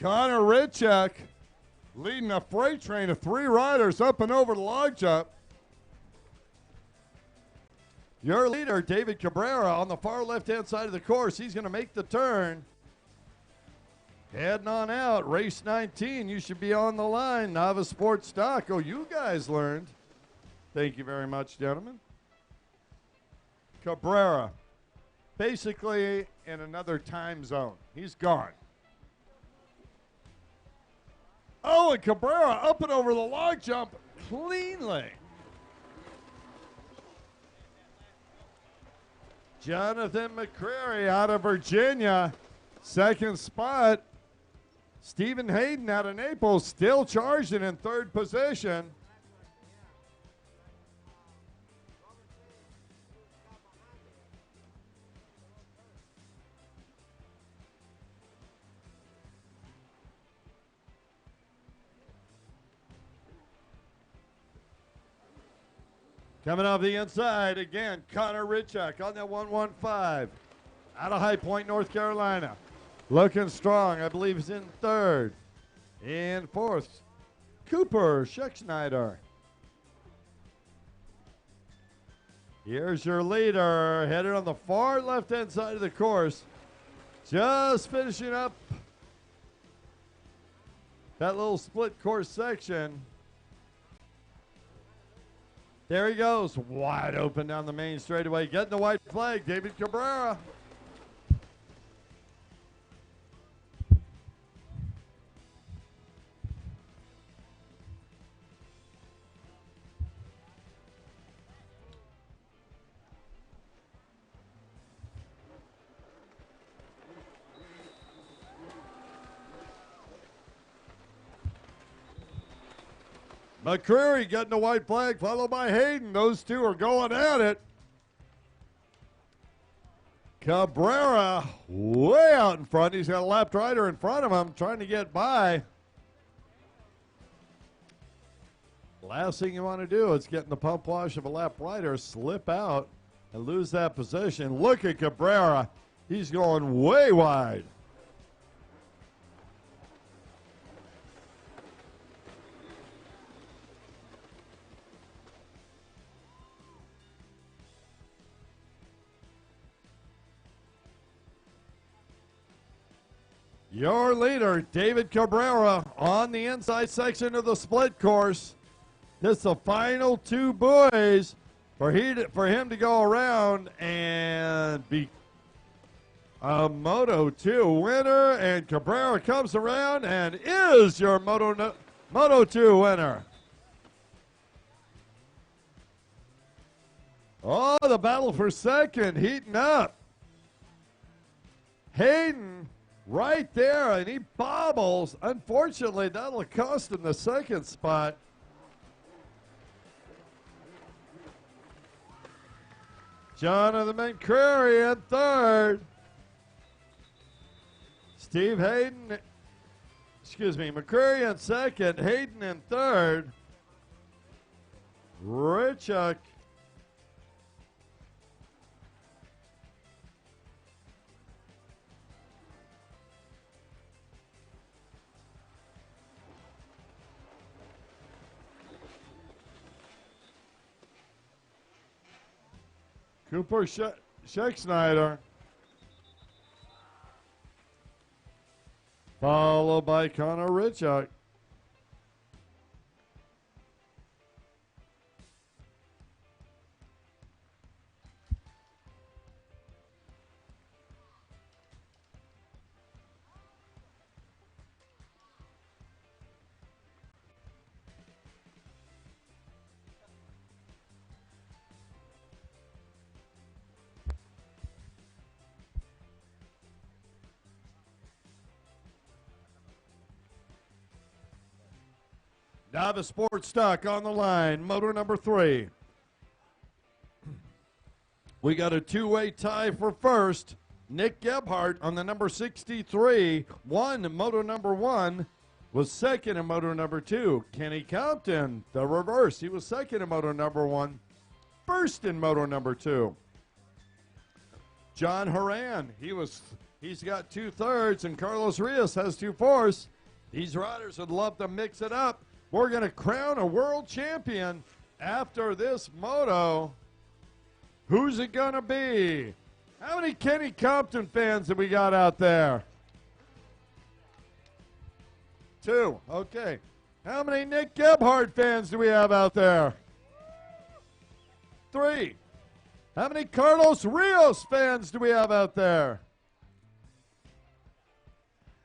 S3: Connor Ritchek leading a freight train of 3 riders up and over the log jump. Your leader, David Cabrera, on the far left-hand side of the course. He's going to make the turn. Heading on out, race 19. You should be on the line. Novice Sports Stock. Oh, you guys learned. Thank you very much, gentlemen. Cabrera, basically in another time zone. He's gone. Oh, and Cabrera up and over the log jump cleanly. Jonathan McCreary out of Virginia, second spot. Stephen Hayden out of Naples still charging in third position. Coming off the inside, again, Connor Ritchek on that 115 out of High Point, North Carolina. Looking strong. I believe he's in third. In fourth, Cooper Scheckschneider. Here's your leader, headed on the far left-hand side of the course. Just finishing up that little split course section. There he goes, wide open down the main straightaway, getting the white flag, David Cabrera. McCreary getting the white flag, followed by Hayden. Those two are going at it. Cabrera way out in front. He's got a lap rider in front of him trying to get by. Last thing you want to do is get in the pump wash of a lap rider, slip out, and lose that position. Look at Cabrera. He's going way wide. Your leader, David Cabrera, on the inside section of the split course. This is the final two buoys for him to go around and be a Moto 2 winner. And Cabrera comes around and is your Moto 2 winner. Oh, the battle for second heating up. Hayden right there, and he bobbles. Unfortunately, that'll cost him the second spot. Jonathan McCreary in third. McCreary in second, Hayden in third. Richuk Cooper Schecksnyder, followed by Connor Richuk. Novice Superstock on the line, motor number 3. We got a two-way tie for first. Nick Gebhardt on the number 63 won motor number 1, was second in motor number 2. Kenny Compton, the reverse. He was second in motor number 1, first in motor number 2. John Horan, he's got 2/3, and Carlos Rios has 2/4. These riders would love to mix it up. We're going to crown a world champion after this moto. Who's it going to be? How many Kenny Compton fans have we got out there? 2. Okay. How many Nick Gebhardt fans do we have out there? 3. How many Carlos Rios fans do we have out there?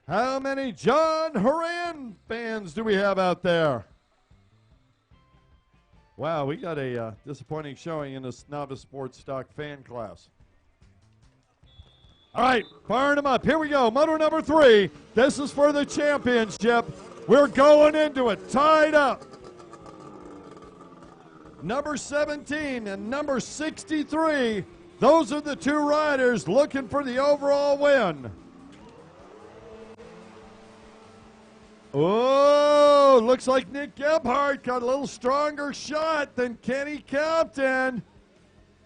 S3: How many John Horan fans do we have out there? Wow, we got a disappointing showing in this Novice Superstock fan class. All right, firing them up. Here we go. Motor number 3. This is for the championship. We're going into it. Tied up. Number 17 and number 63. Those are the two riders looking for the overall win. Oh, looks like Nick Gebhardt got a little stronger shot than Kenny Compton.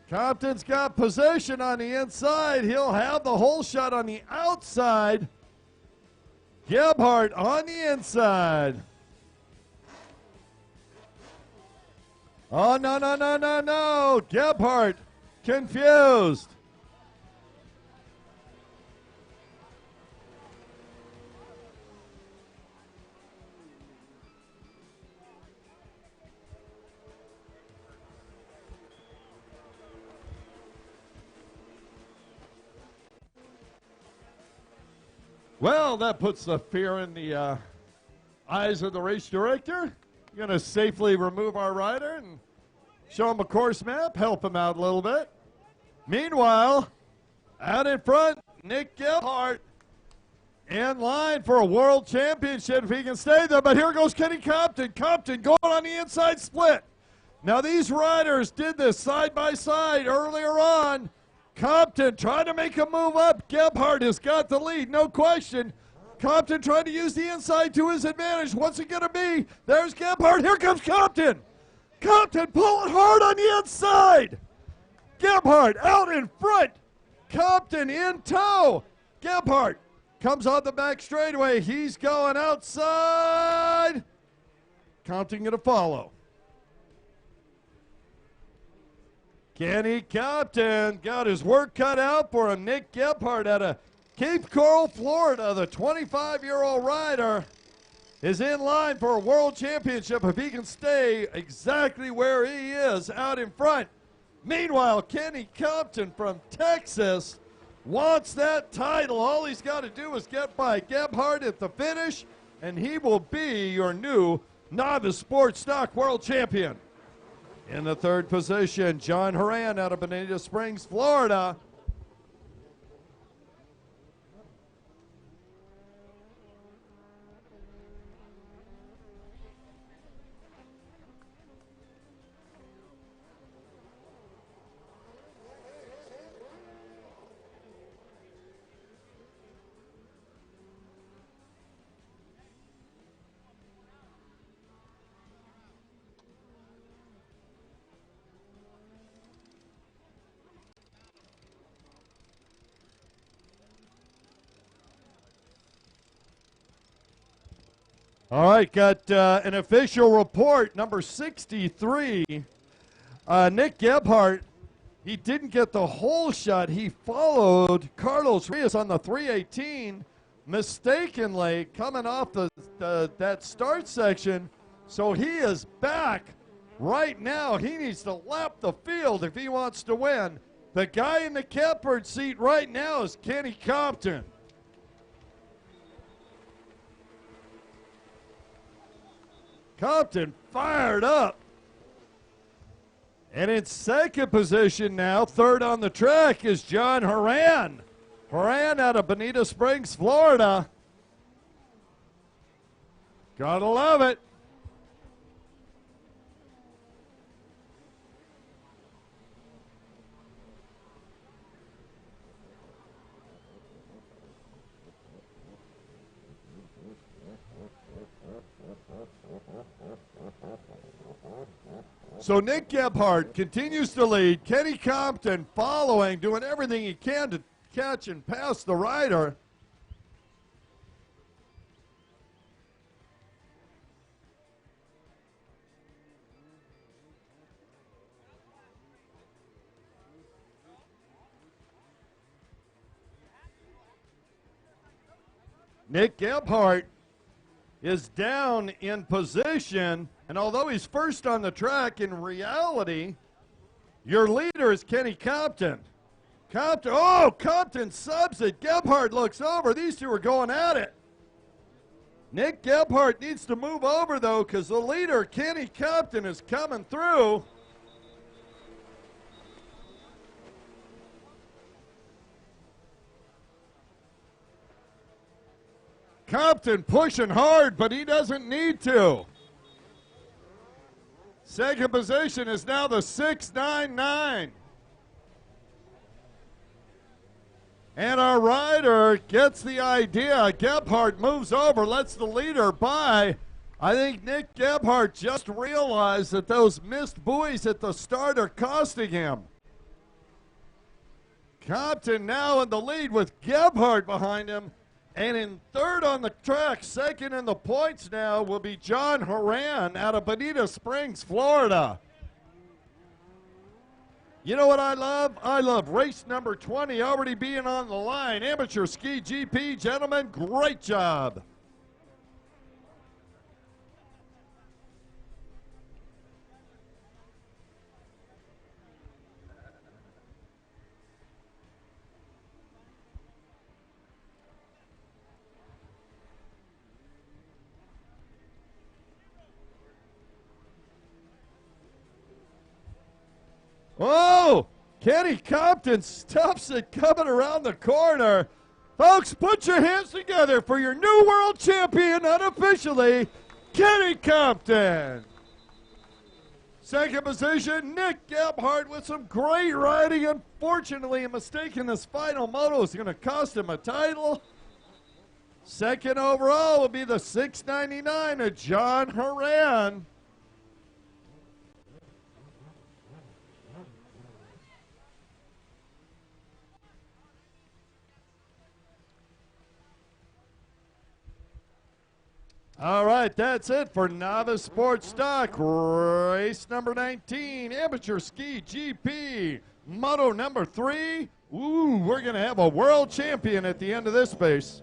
S3: Compton's got position on the inside. He'll have the whole shot on the outside. Gebhardt on the inside. Oh, no. Gebhardt confused. Well, that puts the fear in the eyes of the race director. Going to safely remove our rider and show him a course map, help him out a little bit. Meanwhile, out in front, Nick Gebhardt in line for a world championship if he can stay there. But here goes Kenny Compton. Compton going on the inside split. Now these riders did this side by side earlier on. Compton trying to make a move up. Gebhardt has got the lead, no question. Compton trying to use the inside to his advantage. What's it going to be? There's Gebhardt. Here comes Compton. Compton pulling hard on the inside. Gebhardt out in front. Compton in tow. Gebhardt comes on the back straightaway. He's going outside. Compton going to follow. Kenny Compton got his work cut out for him. Nick Gebhardt had a Cape Coral, Florida, the 25-year-old rider is in line for a world championship if he can stay exactly where he is out in front. Meanwhile, Kenny Compton from Texas wants that title. All he's got to do is get by Gebhardt at the finish, and he will be your new Novice Sports Stock World Champion. In the third position, John Horan out of Bonita Springs, Florida. All right, got an official report, number 63. Nick Gebhardt, he didn't get the whole shot. He followed Carlos Rios on the 318, mistakenly coming off that start section. So he is back right now. He needs to lap the field if he wants to win. The guy in the catbird seat right now is Kenny Compton. Compton fired up. And in second position now, third on the track, is John Horan. Horan out of Bonita Springs, Florida. Gotta love it. So Nick Gebhardt continues to lead. Kenny Compton following, doing everything he can to catch and pass the rider. Nick Gebhardt is down in position, and although he's first on the track, in reality, your leader is Kenny Compton. Compton subs it. Gebhardt looks over. These two are going at it. Nick Gebhardt needs to move over, though, because the leader, Kenny Compton, is coming through. Compton pushing hard, but he doesn't need to. Second position is now the 699. And our rider gets the idea. Gebhardt moves over, lets the leader by. I think Nick Gebhardt just realized that those missed buoys at the start are costing him. Compton now in the lead with Gebhardt behind him. And in third on the track, second in the points now, will be John Horan out of Bonita Springs, Florida. You know what I love? I love race number 20 already being on the line. Amateur Ski GP, gentlemen, great job. Oh, Kenny Compton stuffs it coming around the corner. Folks, put your hands together for your new world champion unofficially, Kenny Compton. Second position, Nick Gebhardt with some great riding. Unfortunately, a mistake in this final moto is going to cost him a title. Second overall will be the 699 of John Horan. All right, that's it for Novice Sports Stock. Race number 19, Amateur Ski GP, Moto number 3, Ooh, we're going to have a world champion at the end of this space.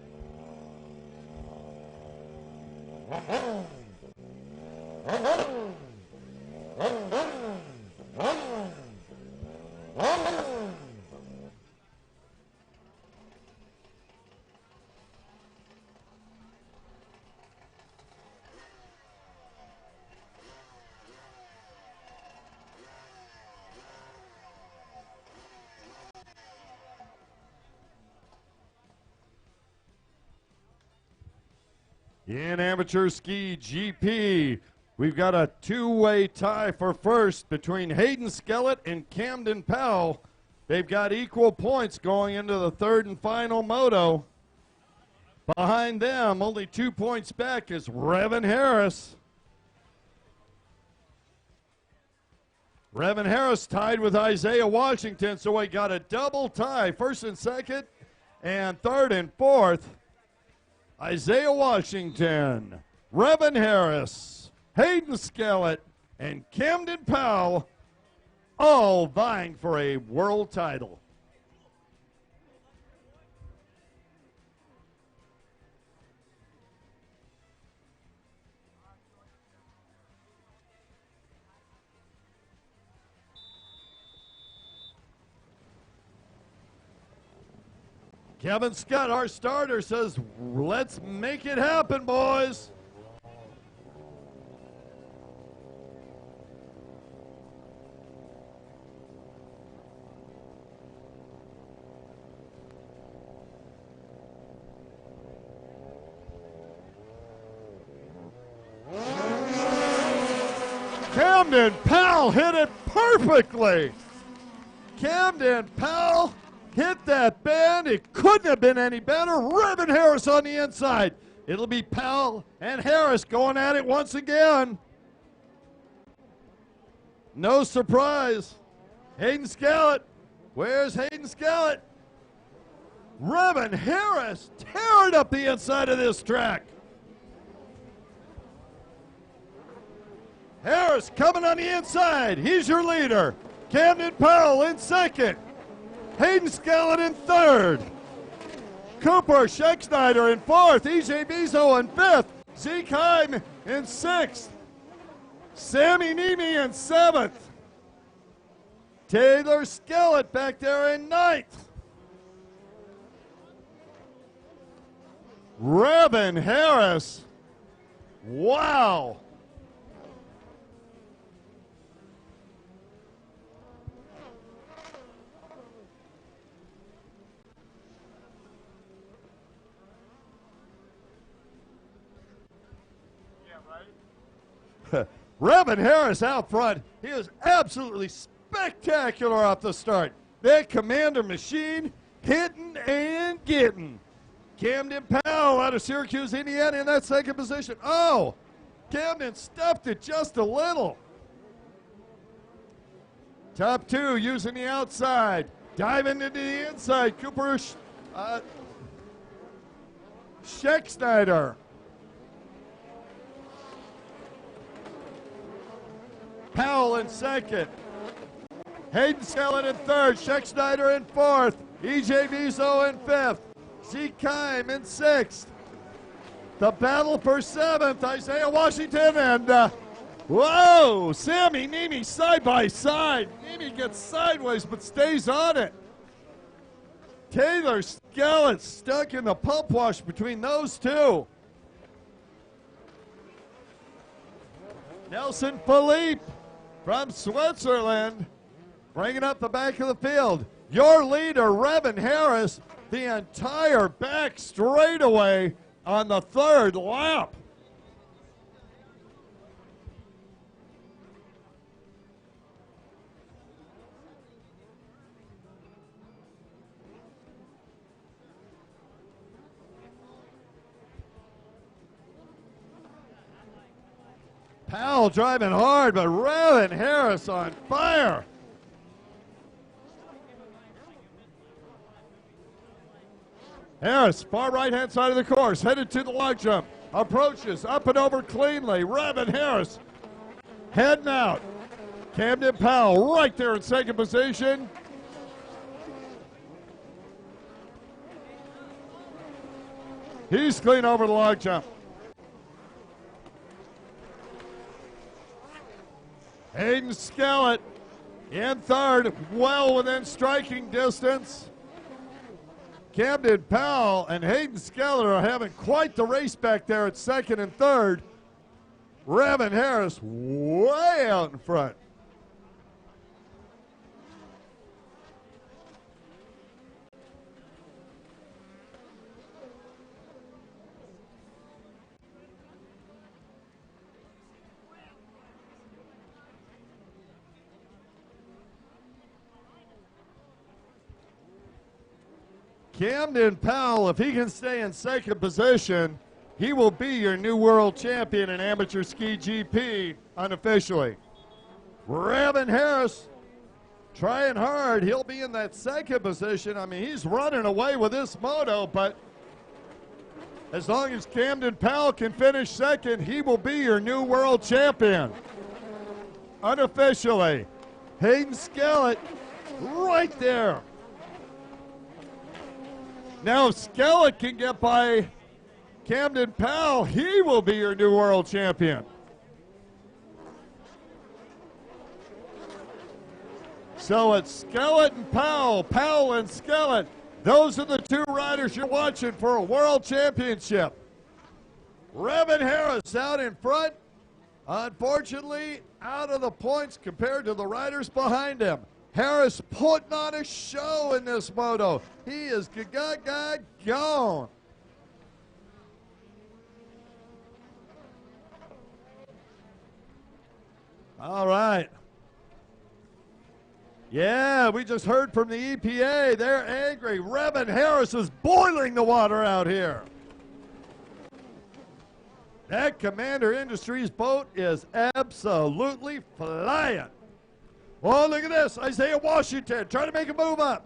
S3: In amateur ski GP, we've got a two-way tie for first between Hayden Skellett and Camden Powell. They've got equal points going into the third and final moto. Behind them, only 2 points back, is Revan Harris. Revan Harris tied with Isaiah Washington, so we got a double tie, first and second, and third and fourth. Isaiah Washington, Revan Harris, Hayden Skellett, and Camden Powell, all vying for a world title. Kevin Scott, our starter, says, let's make it happen, boys. Camden Powell hit it perfectly. Camden Powell hit that bend. It couldn't have been any better. Revan Harris on the inside. It'll be Powell and Harris going at it once again. No surprise. Hayden Skellett. Where's Hayden Skellett? Revan Harris tearing up the inside of this track. Harris coming on the inside. He's your leader. Camden Powell in second. Hayden Skellett in third. Cooper Scheckschneider in fourth. EJ Bizo in fifth. Zeke Heim in sixth. Sammy Nimi in seventh. Taylor Skellett back there in ninth. Revan Harris. Wow. Revan Harris out front. He is absolutely spectacular off the start. That Commander machine hitting and getting. Camden Powell out of Syracuse, Indiana in that second position. Oh, Camden stuffed it just a little. Top two using the outside. Diving into the inside. Cooper Scheckschneider. Powell in second. Hayden Skellett in third. Scheckschneider in fourth. EJ Bizo in fifth. Zeke Keim in sixth. The battle for seventh. Isaiah Washington and, whoa, Sammy Nimi side by side. Nimi gets sideways but stays on it. Taylor Skellett stuck in the pump wash between those two. Nelson Philippe from Switzerland bringing up the back of the field. Your leader, Revan Harris, the entire back straightaway on the third lap. Powell driving hard, but Revan Harris on fire. Harris, far right-hand side of the course, headed to the log jump. Approaches, up and over cleanly. Revan Harris heading out. Camden Powell right there in second position. He's clean over the log jump. Hayden Skellett in third, well within striking distance. Camden Powell and Hayden Skellett are having quite the race back there at second and third. Revan Harris way out in front. Camden Powell, if he can stay in second position, he will be your new world champion in amateur ski GP unofficially. Revan Harris trying hard. He'll be in that second position. I mean, he's running away with this moto, but as long as Camden Powell can finish second, he will be your new world champion unofficially. Hayden Skellett right there. Now, if Skellett can get by Camden Powell, he will be your new world champion. So it's Skellett and Powell, Powell and Skellett. Those are the two riders you're watching for a world championship. Revan Harris out in front. Unfortunately, out of the points compared to the riders behind him. Harris putting on a show in this moto. He is gone. All right. Yeah, we just heard from the EPA. They're angry. Revan Harris is boiling the water out here. That Commander Industries boat is absolutely flying. Oh, look at this. Isaiah Washington trying to make a move up.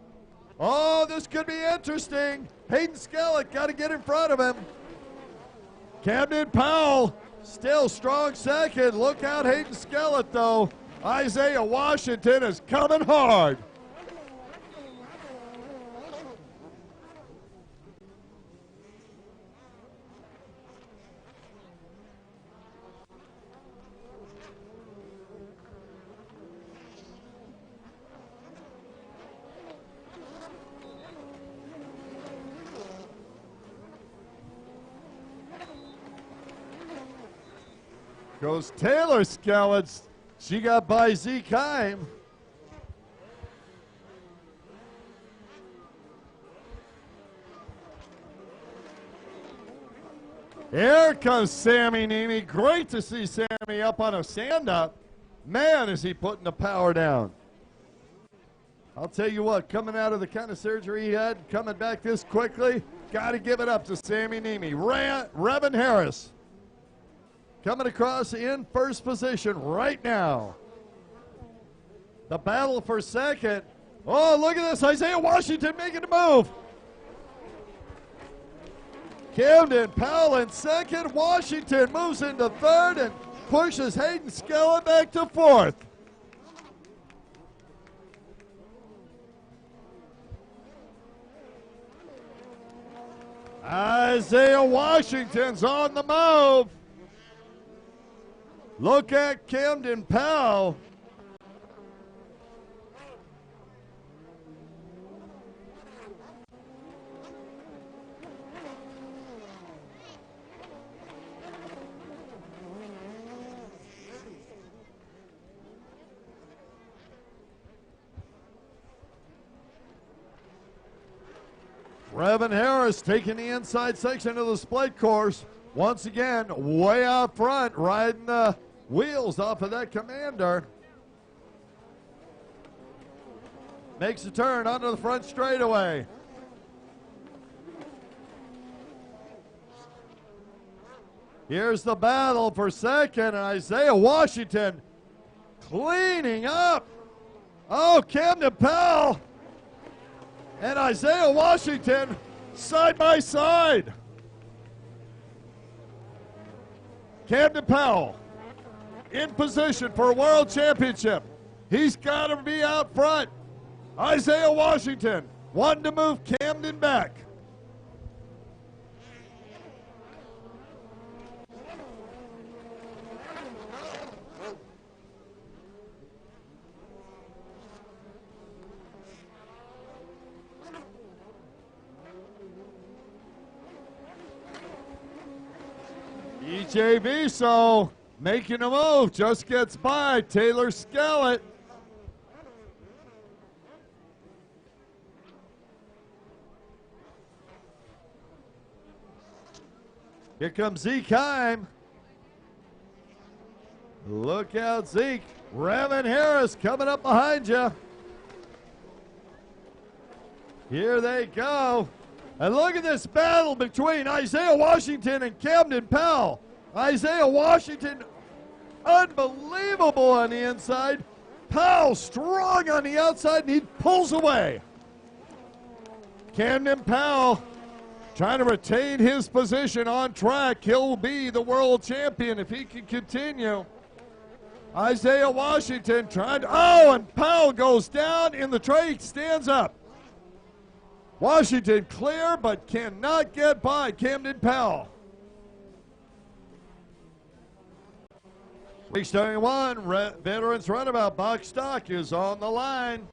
S3: Oh, this could be interesting. Hayden Skellett got to get in front of him. Camden Powell still strong second. Look out, Hayden Skellett, though. Isaiah Washington is coming hard. Goes Taylor Skellett. She got by Zeke Heim. Here comes Sammy Nemi. Great to see Sammy up on a stand-up. Man, is he putting the power down. I'll tell you what, coming out of the kind of surgery he had, coming back this quickly, got to give it up to Sammy Nemi. Revan Harris coming across in first position right now. The battle for second. Oh, look at this. Isaiah Washington making the move. Camden Powell in second. Washington moves into third and pushes Hayden Skellett back to fourth. Isaiah Washington's on the move. Look at Camden Powell. Revan Harris taking the inside section of the split course. Once again, way out front, riding the wheels off of that Commander. Makes a turn onto the front straightaway. Here's the battle for second, and Isaiah Washington cleaning up. Oh, Camden Powell and Isaiah Washington side by side. Camden Powell in position for a world championship. He's got to be out front. Isaiah Washington wanting to move Camden back. EJ so making a move, just gets by Taylor Skellett. Here comes Zeke Heim. Look out, Zeke. Revan Harris coming up behind you. Here they go. And look at this battle between Isaiah Washington and Camden Powell. Isaiah Washington, unbelievable on the inside. Powell strong on the outside, and he pulls away. Camden Powell trying to retain his position on track. He'll be the world champion if he can continue. Isaiah Washington trying to, and Powell goes down in the tray, stands up. Washington clear, but cannot get by Camden Powell. Week starting one, Veterans Runabout Box Stock is on the line.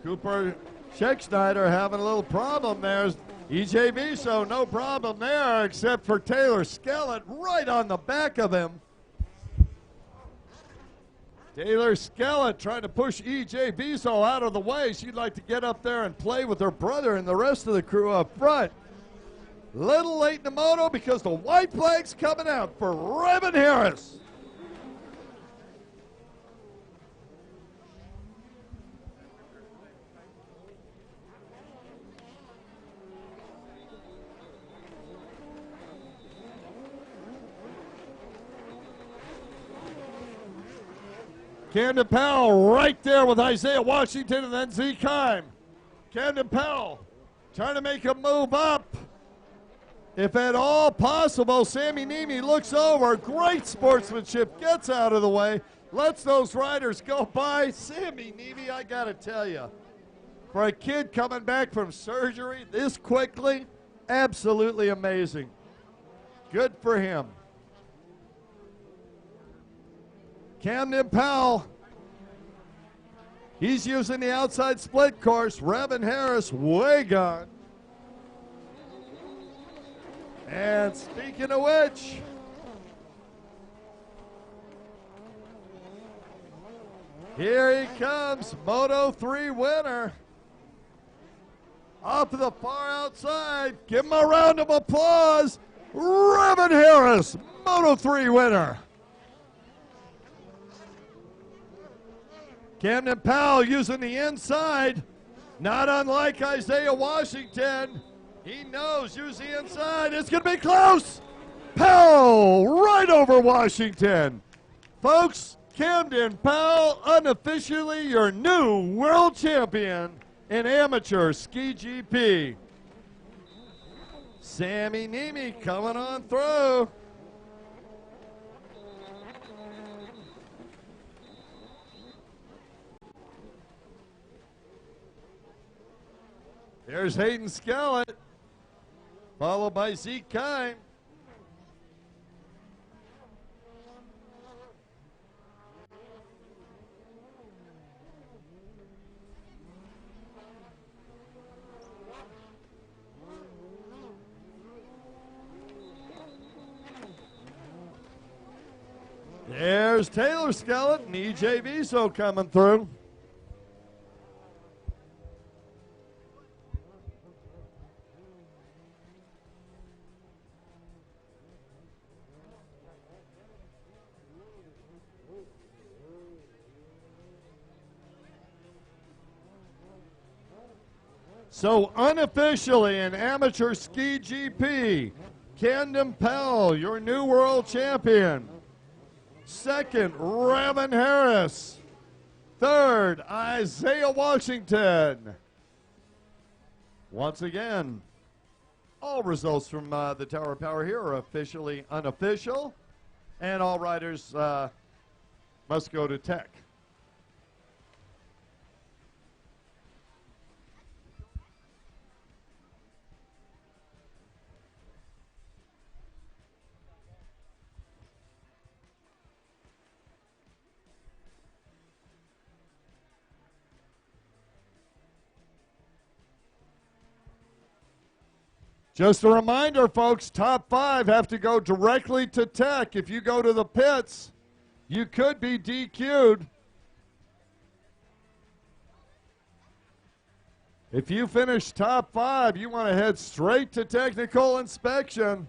S3: Cooper Scheckschneider having a little problem there. EJ Viso, no problem there, except for Taylor Skellett right on the back of him. Taylor Skellett trying to push EJ Viso out of the way. She'd like to get up there and play with her brother and the rest of the crew up front. Little late in the moto because the white flag's coming out for Revan Harris. Camden Powell right there with Isaiah Washington and then Zeke Heim. Camden Powell trying to make a move up. If at all possible, Sammy Nemi looks over. Great sportsmanship, gets out of the way, lets those riders go by. Sammy Nemi, I got to tell you, for a kid coming back from surgery this quickly, absolutely amazing. Good for him. Camden Powell, he's using the outside split course. Revan Harris way gone. And speaking of which, here he comes, Moto 3 winner. Off to the far outside, give him a round of applause. Revan Harris, Moto 3 winner. Camden Powell using the inside, not unlike Isaiah Washington. He knows, use the inside, it's going to be close. Powell right over Washington. Folks, Camden Powell, unofficially your new world champion in amateur ski GP. Sammy Nemi coming on through. There's Hayden Skellett, followed by Zeke Heim. There's Taylor Skellett and EJ Viso coming through. So unofficially in amateur ski GP, Camden Powell, your new world champion. Second, Revan Harris. Third, Isaiah Washington. Once again, all results from the Tower of Power here are officially unofficial, and all riders must go to tech. Just a reminder, folks, top 5 have to go directly to tech. If you go to the pits, you could be DQ'd. If you finish top 5, you want to head straight to technical inspection.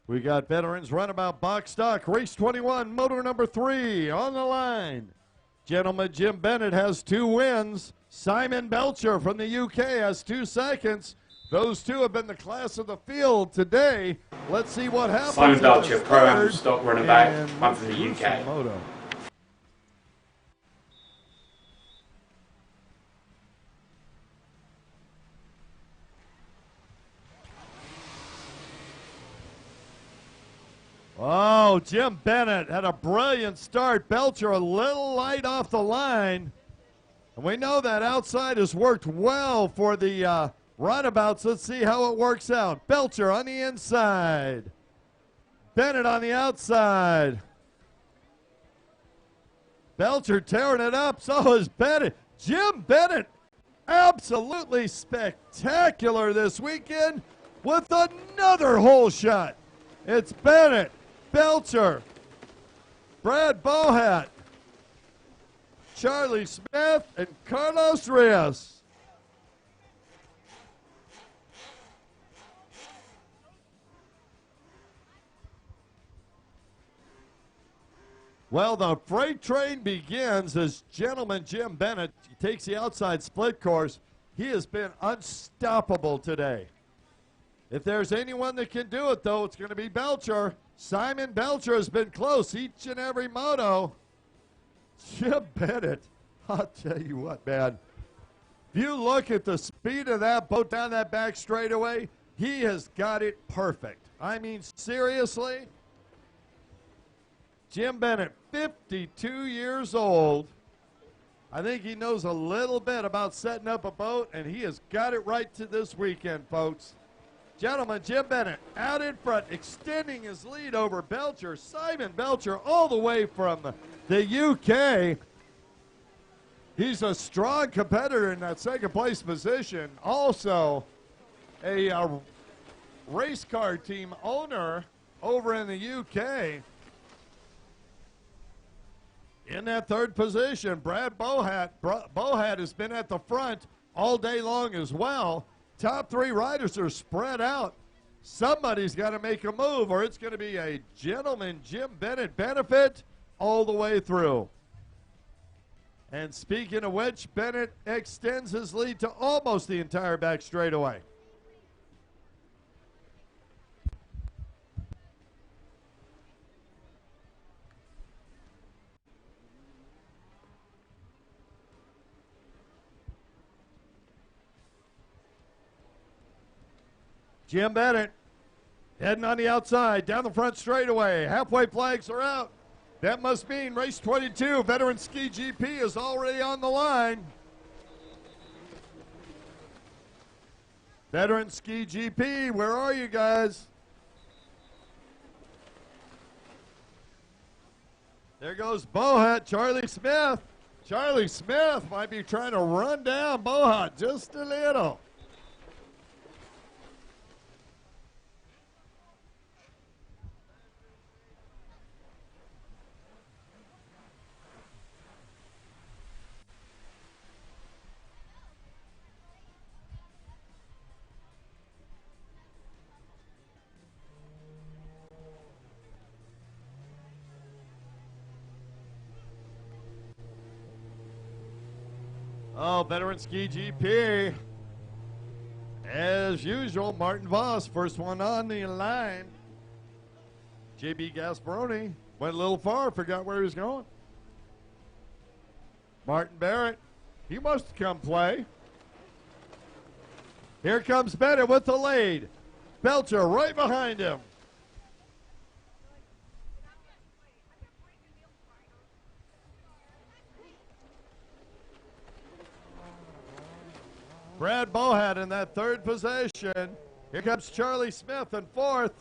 S3: We got veterans Runabout Box Stock, race 21, motor number 3 on the line. Gentleman Jim Bennett has 2 wins. Simon Belcher from the UK has 2 seconds. Those 2 have been the class of the field today. Let's see what happens.
S4: Simon Belcher, Pro-Am Stock Runabout, one from the UK.
S3: Moto. Oh, Jim Bennett had a brilliant start. Belcher a little light off the line. And we know that outside has worked well for the runabouts. Let's see how it works out. Belcher on the inside. Bennett on the outside. Belcher tearing it up. So is Bennett. Jim Bennett absolutely spectacular this weekend with another hole shot. It's Bennett, Belcher, Brad Bohat, Charlie Smith, and Carlos Reyes. Well, the freight train begins as gentleman Jim Bennett takes the outside split course. He has been unstoppable today. If there's anyone that can do it, though, it's going to be Belcher. Simon Belcher has been close each and every moto. Jim Bennett, I'll tell you what, man. If you look at the speed of that boat down that back straightaway, he has got it perfect. I mean, seriously. Jim Bennett, 52 years old. I think he knows a little bit about setting up a boat, and he has got it right to this weekend, folks. Gentlemen, Jim Bennett out in front, extending his lead over Belcher. Simon Belcher all the way from the UK. He's a strong competitor in that second place position. Also a race car team owner over in the UK. In that third position, Brad Bohat. Bohat has been at the front all day long as well. Top 3 riders are spread out. Somebody's got to make a move, or it's going to be a gentleman Jim Bennett benefit all the way through. And speaking of which, Bennett extends his lead to almost the entire back straightaway. Jim Bennett heading on the outside, down the front straightaway. Halfway flags are out. That must mean race 22, Veteran Ski GP, is already on the line. Veteran Ski GP, where are you guys? There goes Bohat, Charlie Smith. Charlie Smith might be trying to run down Bohat just a little. Oh, Veteran Ski GP. As usual, Martin Voss, first one on the line. JB Gasparoni went a little far, forgot where he was going. Martin Barrett, he must come play. Here comes Bennett with the lead. Belcher right behind him. Brad Bohat in that third position. Here comes Charlie Smith in fourth.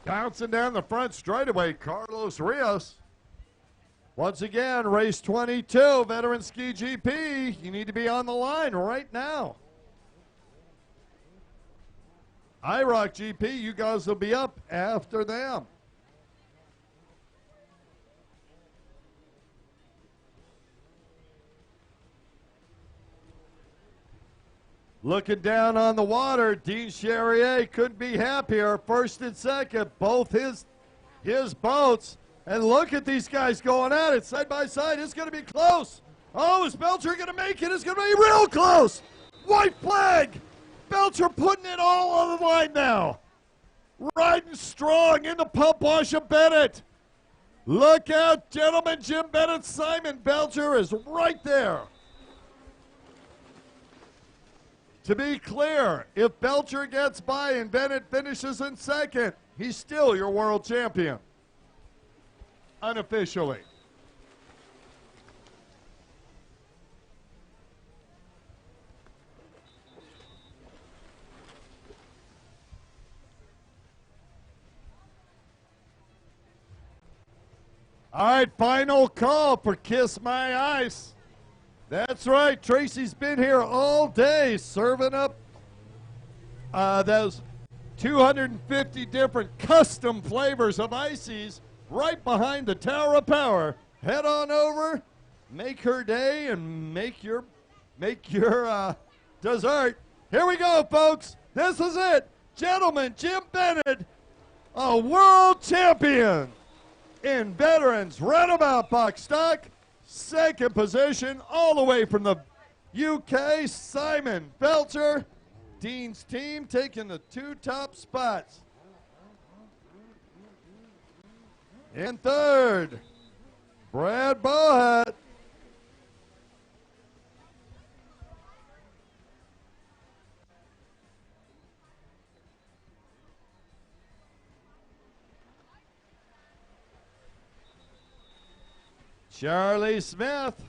S3: Bouncing down the front straightaway, Carlos Rios. Once again, race 22, Veteran Ski GP. You need to be on the line right now. IROC GP, you guys will be up after them. Looking down on the water, Dean Charrier couldn't be happier. First and second, both his boats. And look at these guys going at it side by side. It's going to be close. Oh, is Belcher going to make it? It's going to be real close. White flag. Belcher putting it all on the line now. Riding strong in the pump wash of Bennett. Look out, gentlemen. Jim Bennett, Simon Belcher is right there. To be clear, if Belcher gets by and Bennett finishes in second, he's still your world champion. Unofficially. All right, final call for Kiss My Ice. That's right, Tracy's been here all day serving up those 250 different custom flavors of ices right behind the Tower of Power. Head on over, make her day, and make your dessert. Here we go, folks. This is it. Gentlemen, Jim Bennett, a world champion in Veterans Runabout Box Stock. Second position, all the way from the UK, Simon Belcher. Dean's team taking the two top spots. In third, Brad Bohat. Charlie Smith.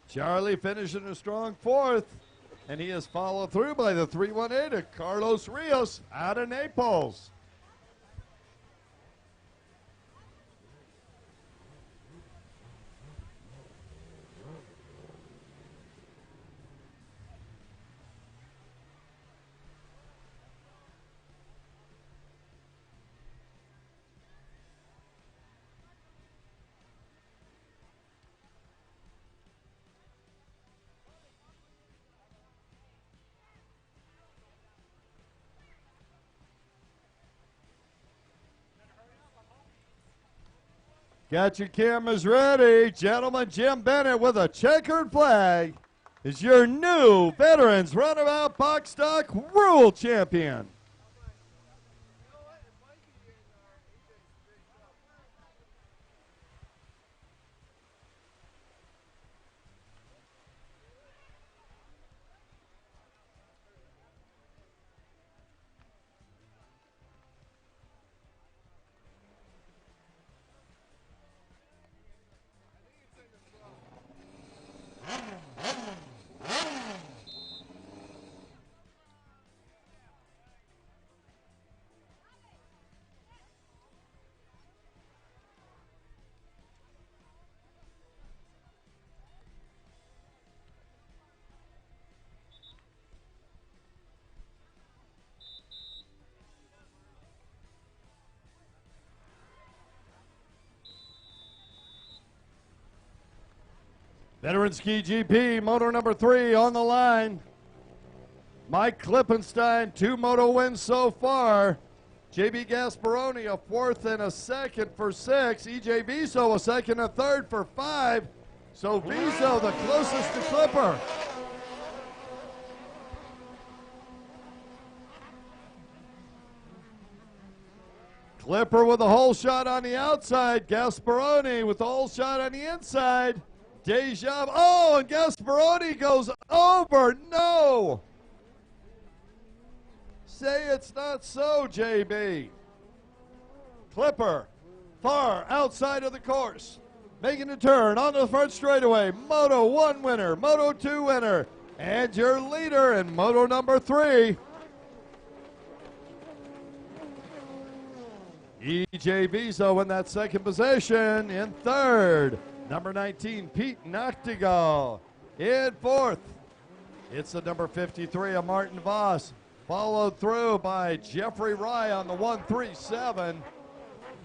S3: Charlie finishing a strong fourth, and he is followed through by the 318 of Carlos Rios out of Naples. Got your cameras ready. Gentlemen, Jim Bennett with a checkered flag is your new Veterans Runabout Box Stock World Champion. Veteran Ski GP, motor number 3 on the line. Mike Klippenstein, 2 moto wins so far. JB Gasparoni, a 4th and a 2nd for 6. EJ Viso, a 2nd and 3rd for 5. So Viso, the closest to Clipper. Clipper with a hole shot on the outside. Gasparoni with a hole shot on the inside. Deja, oh, and Gasparoni goes over. No. Say it's not so, JB. Clipper, far outside of the course. Making a turn onto the front straightaway. Moto 1 winner, Moto 2 winner, and your leader in Moto number 3. EJ Viso in that 2nd position. In 3rd, number 19, Pete Nachtigal. In 4th, it's the number 53 of Martin Voss, followed through by Jeffrey Rye on the 137.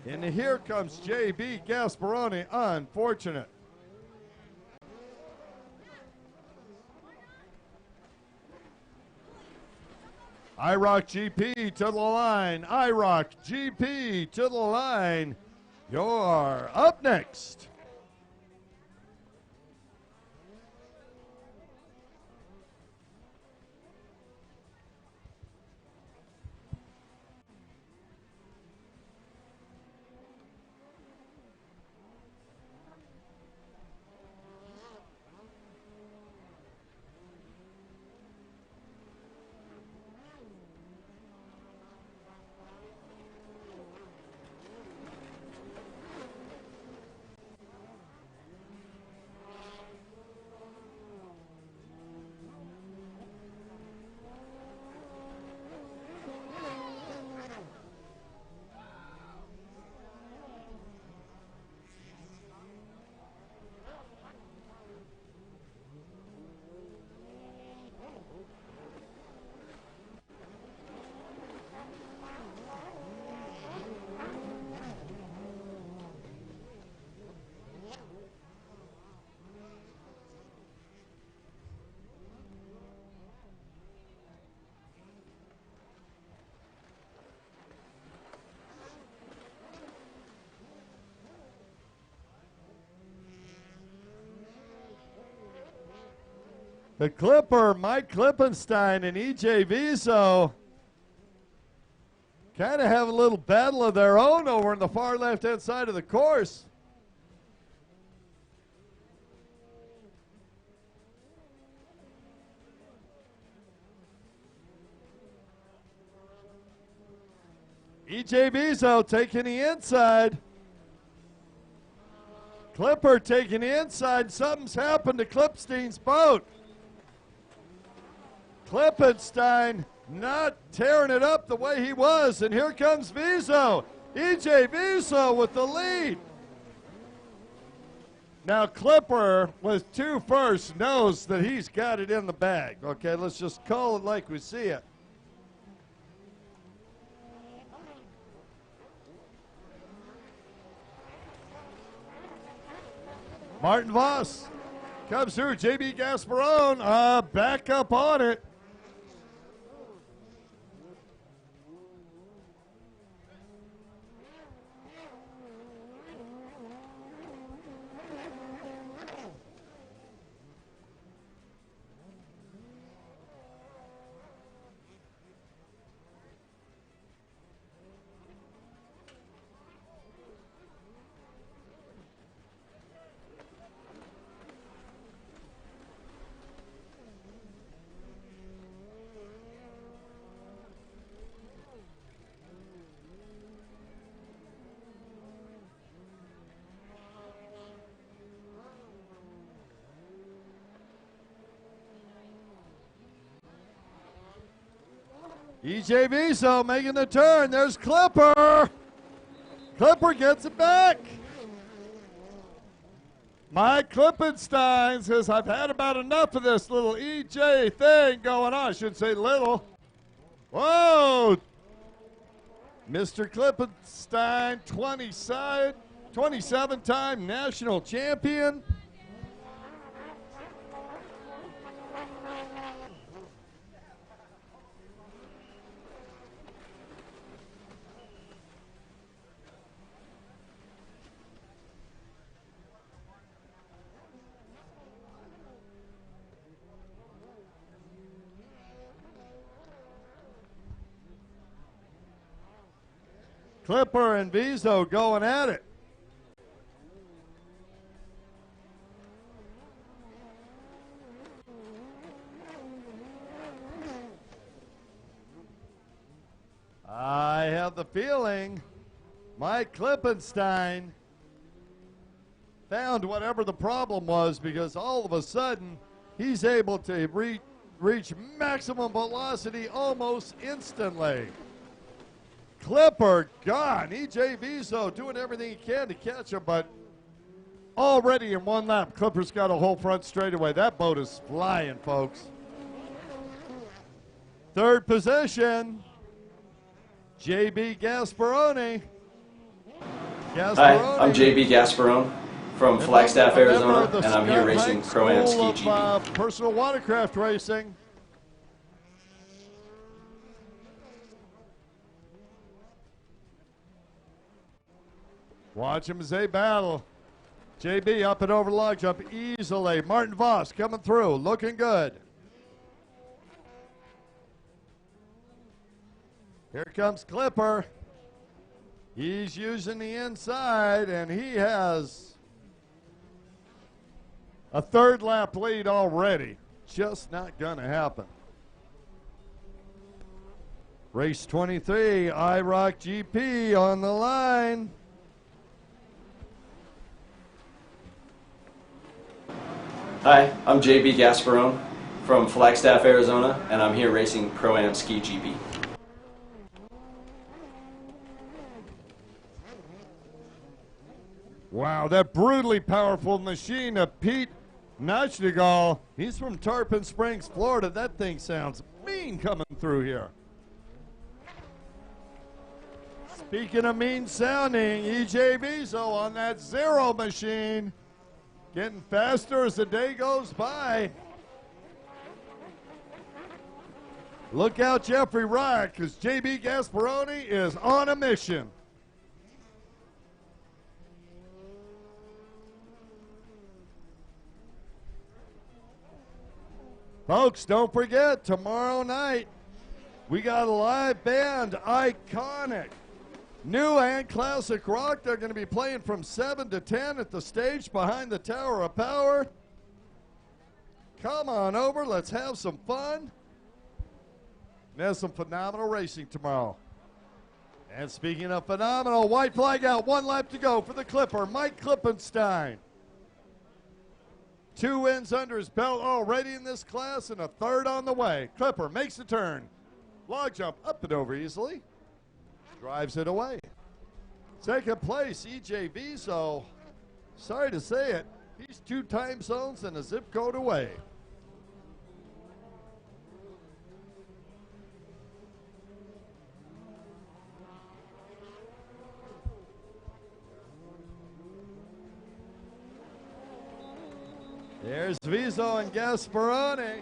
S3: And here comes JB Gasparoni, unfortunate. IROC GP to the line. IROC GP to the line. You're up next. The Clipper, Mike Klippenstein and EJ Viso kind of have a little battle of their own over in the far left-hand side of the course. EJ Viso taking the inside. Clipper taking the inside. Something's happened to Klipstein's boat. Klippenstein not tearing it up the way he was, and here comes Viso. EJ Viso with the lead. Now Clipper with 2 firsts knows that he's got it in the bag. Okay, let's just call it like we see it. Martin Voss comes through. JB Gasparone back up on it. EJ Viso making the turn. There's Clipper. Clipper gets it back. Mike Klippenstein says, I've had about enough of this little EJ thing going on. I should say little. Whoa. Mr. Klippenstein, 27-time national champion. Clipper and Viso going at it. I have the feeling Mike Klippenstein found whatever the problem was, because all of a sudden he's able to reach maximum velocity almost instantly. Clipper gone. EJ Viso doing everything he can to catch him, but already in one lap, Clipper's got a whole front straightaway. That boat is flying, folks. Third position, JB Gasparoni.
S5: Hi, I'm JB Gasparone from Flagstaff, Arizona, and I'm here racing Pro-Am Ski GP.
S3: Personal watercraft racing. Watch him as they battle. JB up and over log jump easily. Martin Voss coming through, looking good. Here comes Clipper. He's using the inside, and he has a third lap lead already. Just not going to happen. Race 23, IROC GP on the line.
S5: Hi, I'm JB Gasparone from Flagstaff, Arizona, and I'm here racing Pro-Am Ski GP.
S3: Wow, that brutally powerful machine of Pete Nachtigal. He's from Tarpon Springs, Florida. That thing sounds mean coming through here. Speaking of mean sounding, EJ Viso on that zero machine. Getting faster as the day goes by. Look out, Jeffrey Rock, because JB Gasparoni is on a mission. Folks, don't forget, tomorrow night, we got a live band, Iconic. New and classic rock. They're going to be playing from 7 to 10 at the stage behind the Tower of Power. Come on over. Let's have some fun. And there's some phenomenal racing tomorrow. And speaking of phenomenal, white flag out. 1 lap to go for the Clipper, Mike Klippenstein. 2 wins under his belt already in this class, and a third on the way. Clipper makes the turn. Log jump up and over easily. Drives it away. Second place, EJ Viso. Sorry to say it, he's 2 time zones and a zip code away. There's Viso and Gasparoni.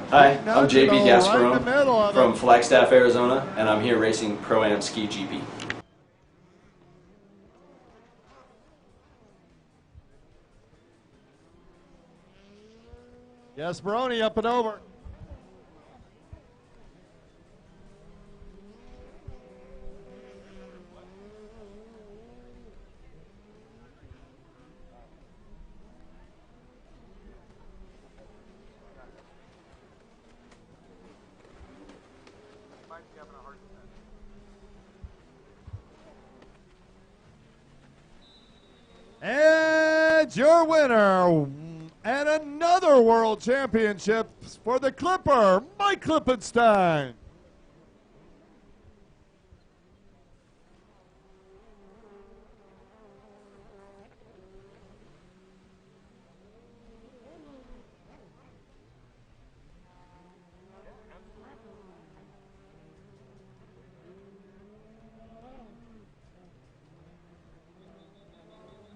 S5: Hi, I'm JB Gasparone
S3: Right
S5: from Flagstaff, Arizona, and I'm here racing Pro-Am Ski GP.
S3: Gasparoni up and over. And your winner and another world championship for the Clipper, Mike Klippenstein.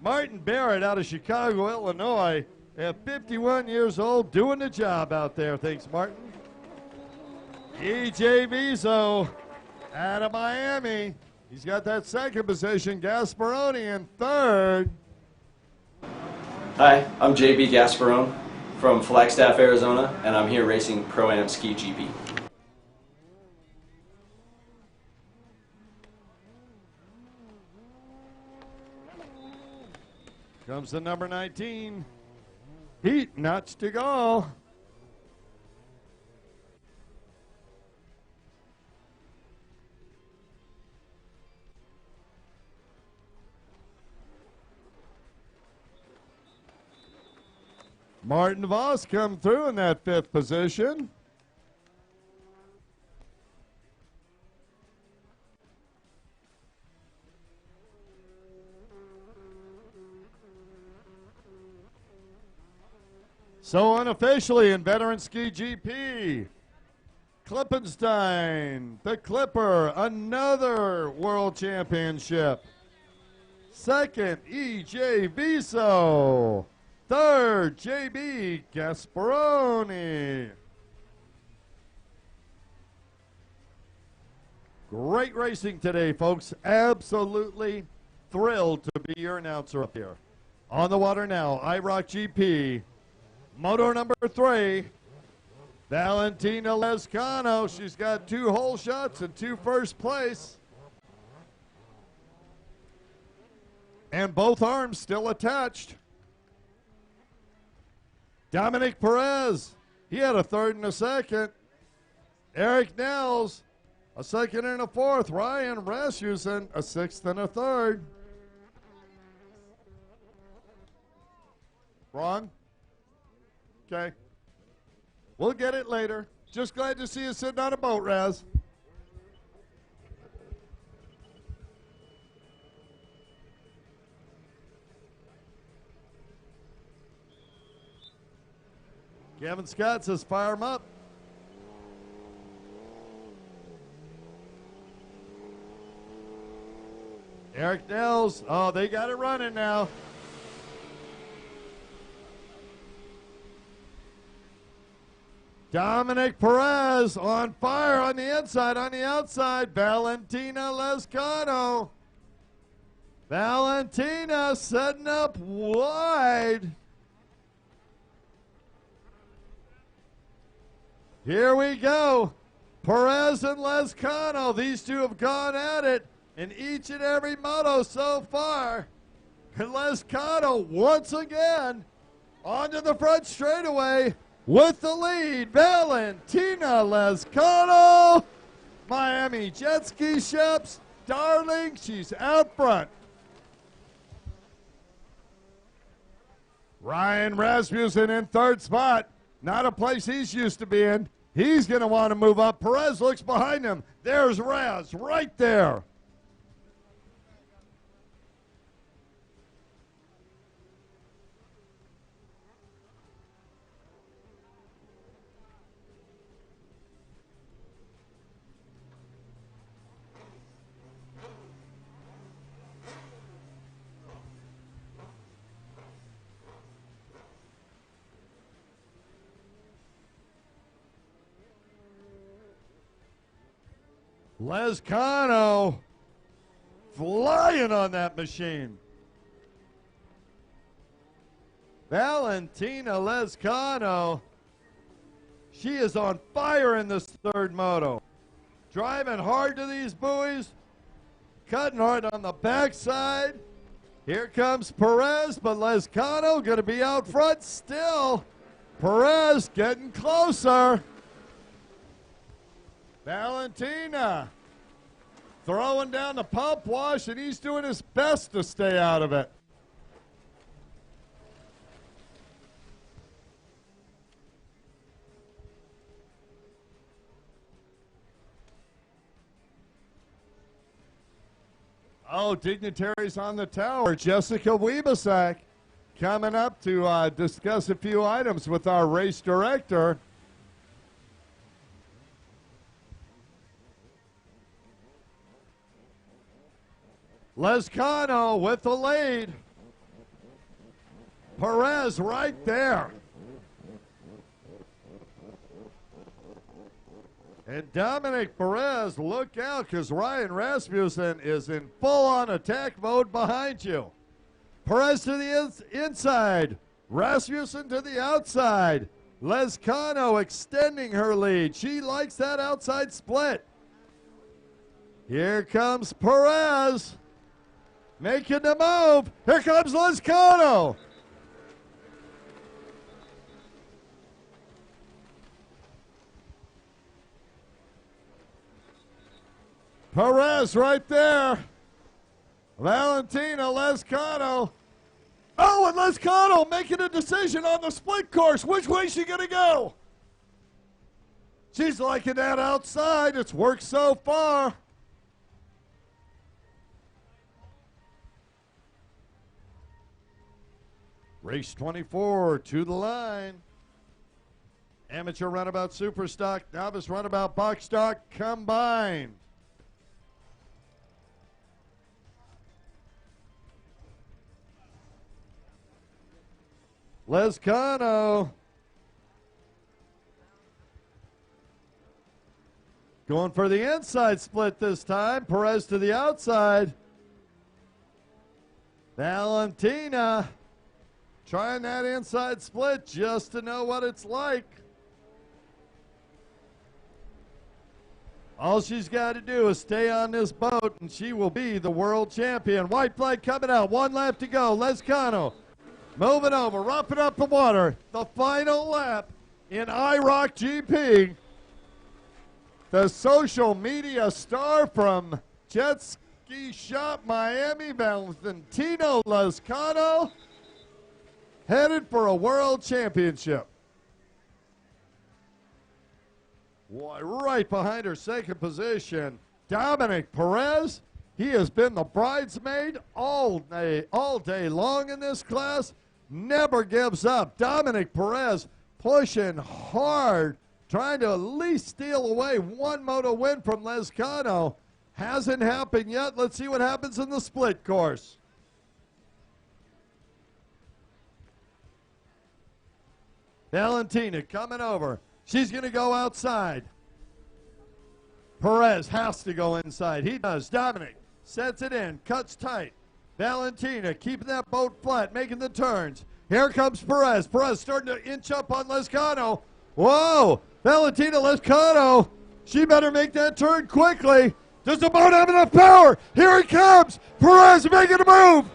S3: Martin Barrett out of Chicago, Illinois, at 51 years old, doing the job out there. Thanks, Martin. EJ Viso out of Miami. He's got that second position. Gasparoni in third.
S5: Hi, I'm JB Gasparone from Flagstaff, Arizona, and I'm here racing Pro-Am Ski GP.
S3: Comes the number 19. Heat nuts to go. Martin Voss come through in that 5th position. So unofficially in Veteran Ski GP, Klippenstein, the Clipper, another world championship. 2nd, E.J. Viso. 3rd, J.B. Gasparoni. Great racing today, folks. Absolutely thrilled to be your announcer up here. On the water now, IROC GP. Moto number 3, Valentina Lescano. She's got 2 hole shots and 2 first place. And both arms still attached. Dominic Perez, he had a 3rd and a 2nd. Eric Nels, a 2nd and a 4th. Ryan Rasmussen, a 6th and a 3rd. Wrong? Okay. We'll get it later. Just glad to see you sitting on a boat, Raz. Kevin Scott says fire him up. Eric Nels, oh, they got it running now. Dominic Perez on fire on the inside, on the outside. Valentina Lescano. Valentina setting up wide. Here we go. Perez and Lescano. These two have gone at it in each and every moto so far. And Lescano once again onto the front straightaway. With the lead, Valentina Lescano, Miami Jet Ski Shops, darling, she's out front. Ryan Rasmussen in 3rd spot, not a place he's used to be in. He's going to want to move up. Perez looks behind him. There's Raz right there. Lescano flying on that machine. Valentina Lescano, she is on fire in this 3rd moto. Driving hard to these buoys, cutting hard on the backside. Here comes Perez, but Lescano going to be out front still. Perez getting closer. Valentina throwing down the pump wash, and he's doing his best to stay out of it. Oh, dignitaries on the tower. Jessica Wiebasak coming up to discuss a few items with our race director. Lescano with the lead. Perez right there. And Dominic Perez, look out, because Ryan Rasmussen is in full-on attack mode behind you. Perez to the inside. Rasmussen to the outside. Lescano extending her lead. She likes that outside split. Here comes Perez. making the move. Here comes Lizcano. Perez right there. Valentina Lizcano. Oh, and Lizcano making a decision on the split course. Which way is she going to go? She's liking that outside. It's worked so far. Race 24 to the line. Amateur Runabout Superstock, Novice Runabout Box Stock combined. Lizcano going for the inside split this time. Perez to the outside. Valentina trying that inside split just to know what it's like. All she's got to do is stay on this boat, and she will be the world champion. White flag coming out. 1 lap to go. Lizcano moving over, roughing up the water. The final lap in IROC GP. The social media star from Jet Ski Shop Miami, Valentino Lizcano, headed for a world championship. Right behind her second position, Dominic Perez. He has been the bridesmaid all day long in this class. Never gives up. Dominic Perez pushing hard, trying to at least steal away one moto win from Lizcano. Hasn't happened yet. Let's see what happens in the split course. Valentina coming over. She's going to go outside. Perez has to go inside. He does. Dominic sets it in, cuts tight. Valentina keeping that boat flat, making the turns. Here comes Perez. Perez starting to inch up on Lizcano. Whoa! Valentina Lizcano. She better make that turn quickly. Does the boat have enough power? Here it comes. Perez making a move.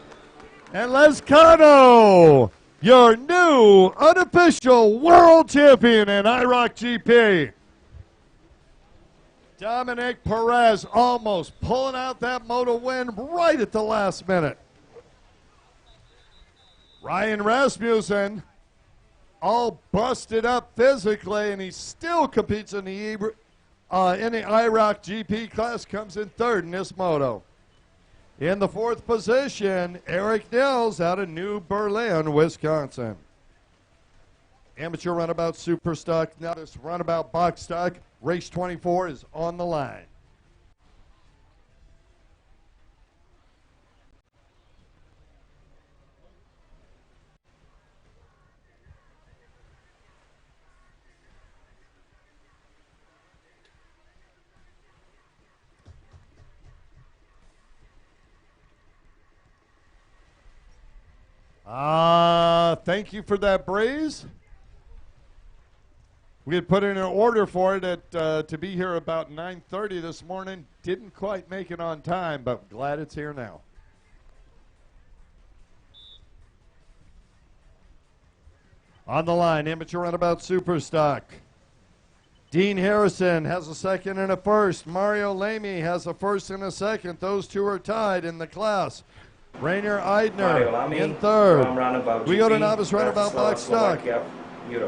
S3: And Lizcano, your new unofficial world champion in IROC GP. Dominic Perez almost pulling out that moto win right at the last minute. Ryan Rasmussen all busted up physically, and he still competes in the IROC GP class, comes in third in this moto. In the fourth position, Eric Nels out of New Berlin, Wisconsin. Amateur Runabout Superstock, now this Runabout Box Stock. Race 24 is on the line. Thank you for that, Breeze. We had put in an order for it to be here about 9:30 this morning. Didn't quite make it on time, but glad it's here now. On the line, Amateur Runabout Superstock. Dean Harrison has a second and a first. Mario Lamy has a first and a second. Those two are tied in the class. Rainer Eidner in third. We go to Novice Runabout Box Stock.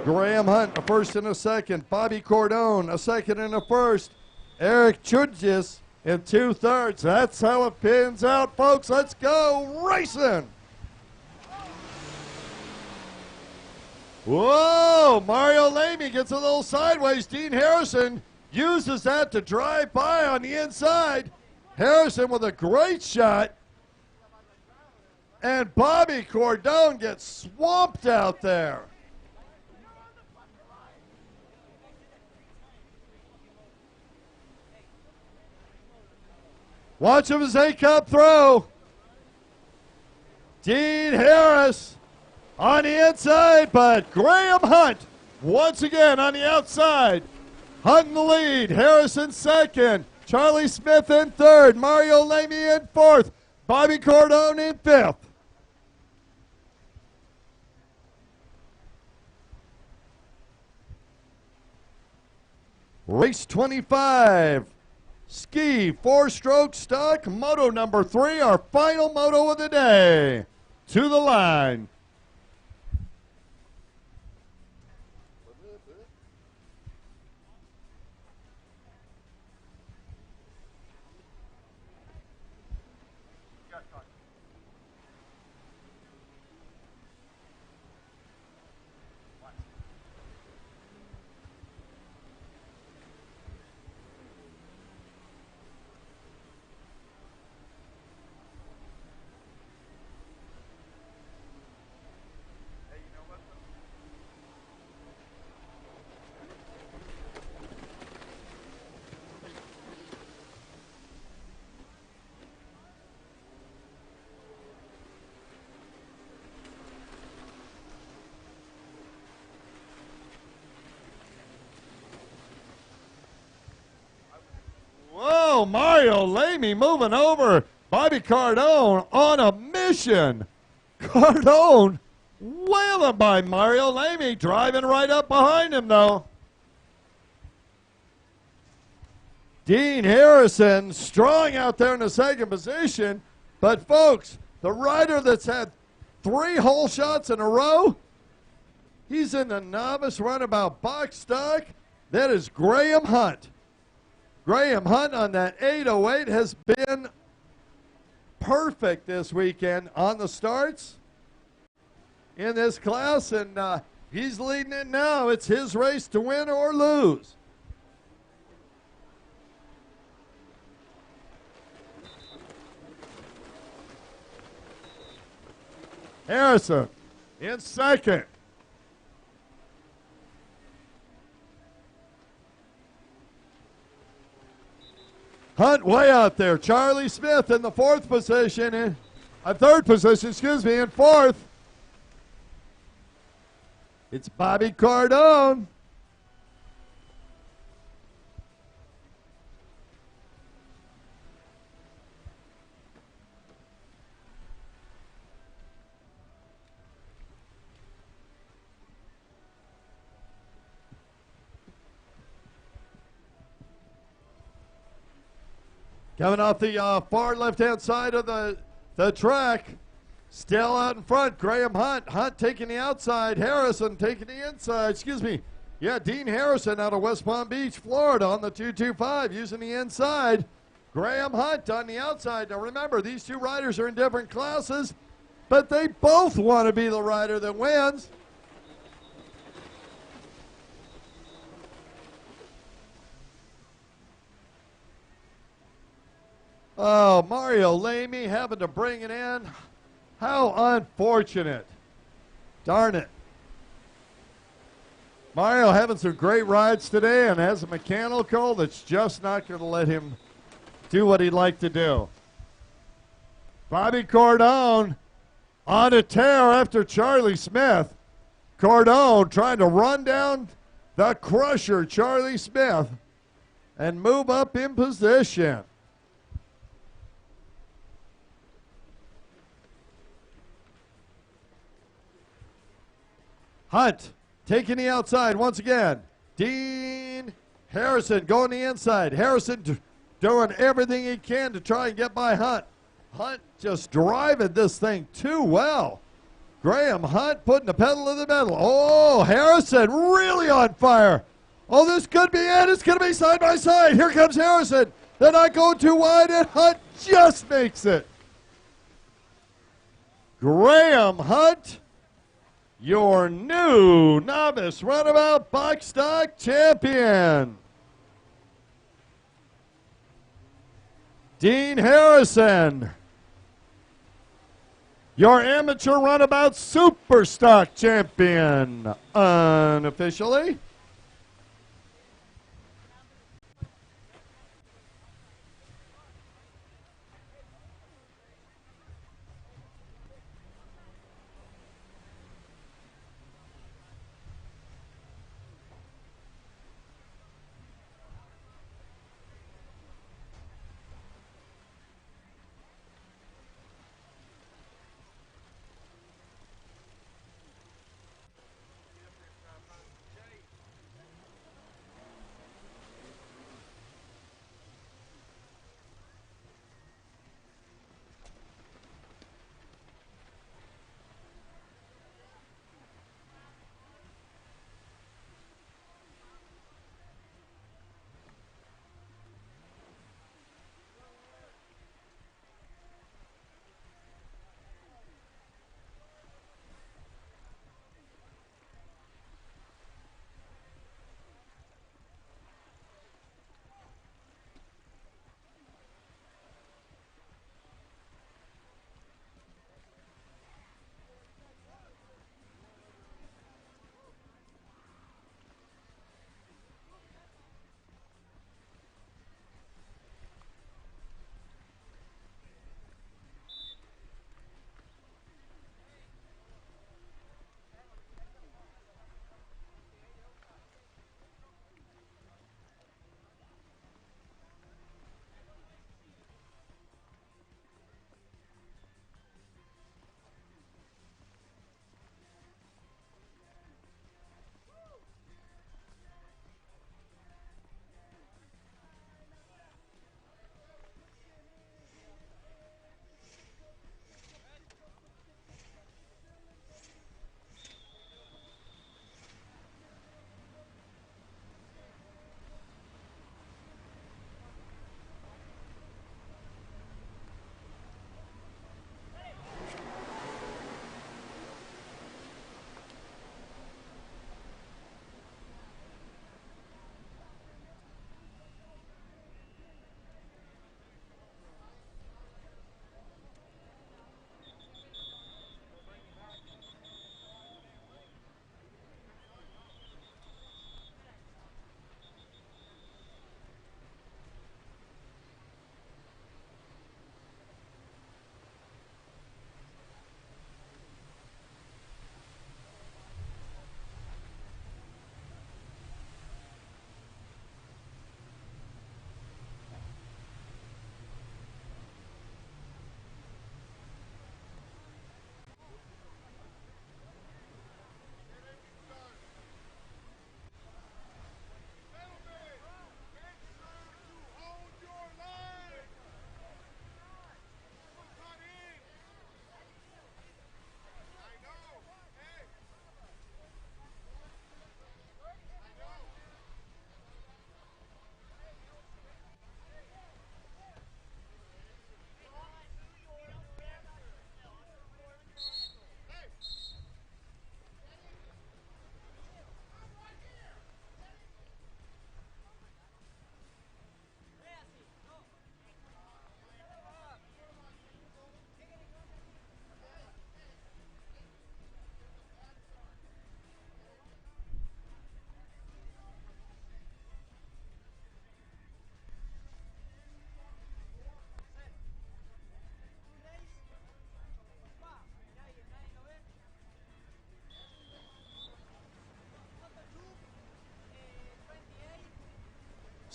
S3: Graham Hunt, a first and a second. Bobby Cordone, a second and a first. Eric Chudgis in 2/3. That's how it pins out, folks. Let's go racing. Whoa, Mario Lamy gets a little sideways. Dean Harrison uses that to drive by on the inside. Harrison with a great shot. And Bobby Cordone gets swamped out there. Watch him as they cup throw. Dean Harris on the inside, but Graham Hunt once again on the outside. Hunt in the lead. Harrison second. Charlie Smith in third. Mario Lamy in fourth. Bobby Cordone in 5th. Race 25, ski 4-stroke stock, moto number 3, our final moto of the day. To the line. Whoa, Mario Lamy moving over. Bobby Cardone on a mission. Cardone wailing by Mario Lamy, driving right up behind him, though. Dean Harrison strong out there in the second position. But, folks, the rider that's had 3 hole shots in a row, he's in the Novice Runabout Box Stock. That is Graham Hunt. Graham Hunt on that 808 has been perfect this weekend on the starts in this class, and he's leading it now. It's his race to win or lose. Harrison in second. Hunt way out there. Charlie Smith in the 4th position, third position, excuse me, in 4th. It's Bobby Cardone. Coming off the far left-hand side of the track, still out in front, Graham Hunt. Hunt taking the outside, Harrison taking the inside, excuse me. Yeah, Dean Harrison out of West Palm Beach, Florida on the 225 using the inside. Graham Hunt on the outside. Now remember, these 2 riders are in different classes, but they both want to be the rider that wins. Oh, Mario Lamy having to bring it in. How unfortunate. Darn it. Mario having some great rides today and has a mechanical that's just not going to let him do what he'd like to do. Bobby Cardone on a tear after Charlie Smith. Cardone trying to run down the crusher, Charlie Smith, and move up in position. Hunt taking the outside once again. Dean Harrison going the inside. Harrison doing everything he can to try and get by Hunt. Hunt just driving this thing too well. Graham Hunt putting the pedal to the metal. Oh, Harrison really on fire. Oh, this could be it. It's going to be side by side. Here comes Harrison. They're not going too wide, and Hunt just makes it. Graham Hunt, your new Novice Runabout Box Stock champion. Dean Harrison, your amateur Runabout Superstock champion, unofficially.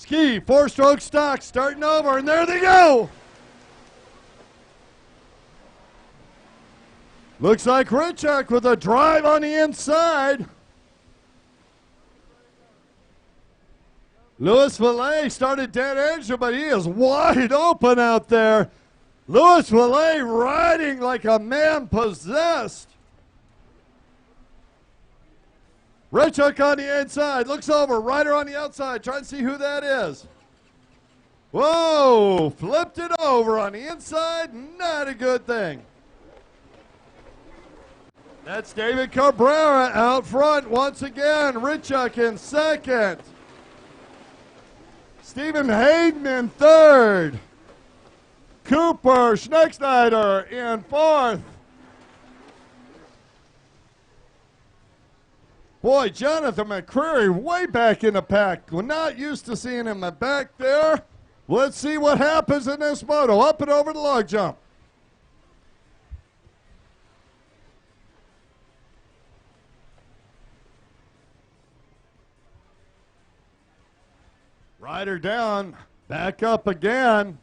S3: Ski, four-stroke stock, starting over, and there they go. Looks like Richuk with a drive on the inside. Louis Valet started dead edge, but he is wide open out there. Louis Valet riding like a man possessed. Richuk on the inside, looks over, rider on the outside, trying to see who that is. Whoa, flipped it over on the inside, not a good thing. That's David Cabrera out front once again. Richuk in second. Stephen Hayden in third. Cooper Schnecksnyder in fourth. Boy, Jonathan McCreary way back in the pack. We're not used to seeing him back there. Let's see what happens in this moto. Up and over the log jump. Rider down, back up again.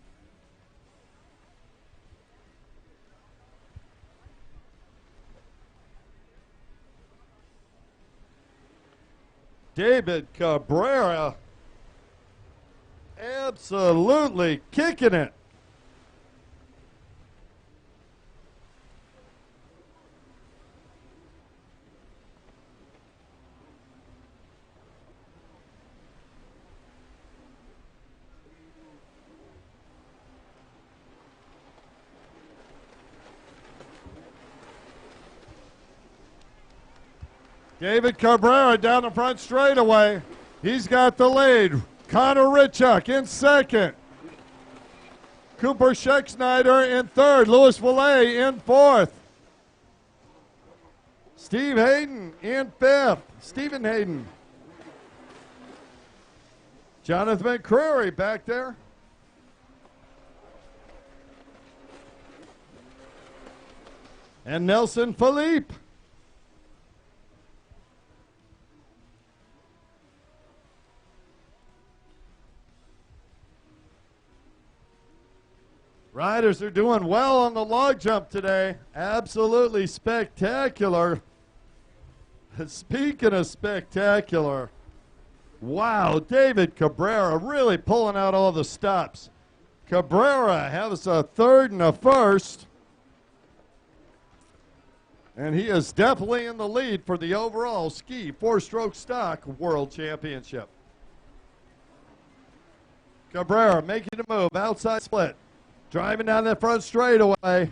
S3: David Cabrera absolutely kicking it. David Cabrera down the front straightaway. He's got the lead. Connor Richuk in second. Cooper Schnecksnyder in third. Louis Valet in fourth. Steve Hayden in fifth. Stephen Hayden. Jonathan McCreary back there. And Nelson Philippe. Riders are doing well on the log jump today. Absolutely spectacular. Speaking of spectacular, wow, David Cabrera really pulling out all the stops. Cabrera has a third and a first. And he is definitely in the lead for the overall ski four-stroke stock world championship. Cabrera making a move, outside split. Driving down that front straightaway.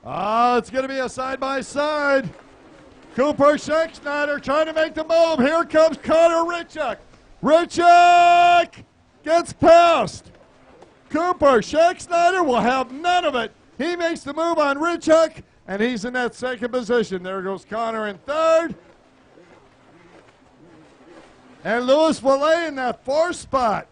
S3: Oh, it's going to be a side-by-side. Cooper Schnecksnyder trying to make the move. Here comes Connor Richuk. Richuk gets past. Cooper Schnecksnyder will have none of it. He makes the move on Richuk, and he's in that second position. There goes Connor in third. And Louis Valet in that fourth spot.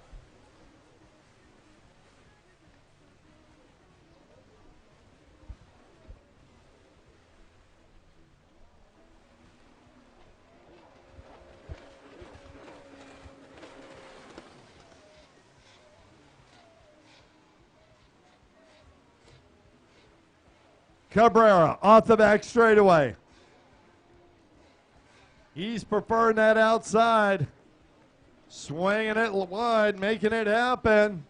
S3: Cabrera off the back straightaway. He's preferring that outside. Swinging it wide, making it happen.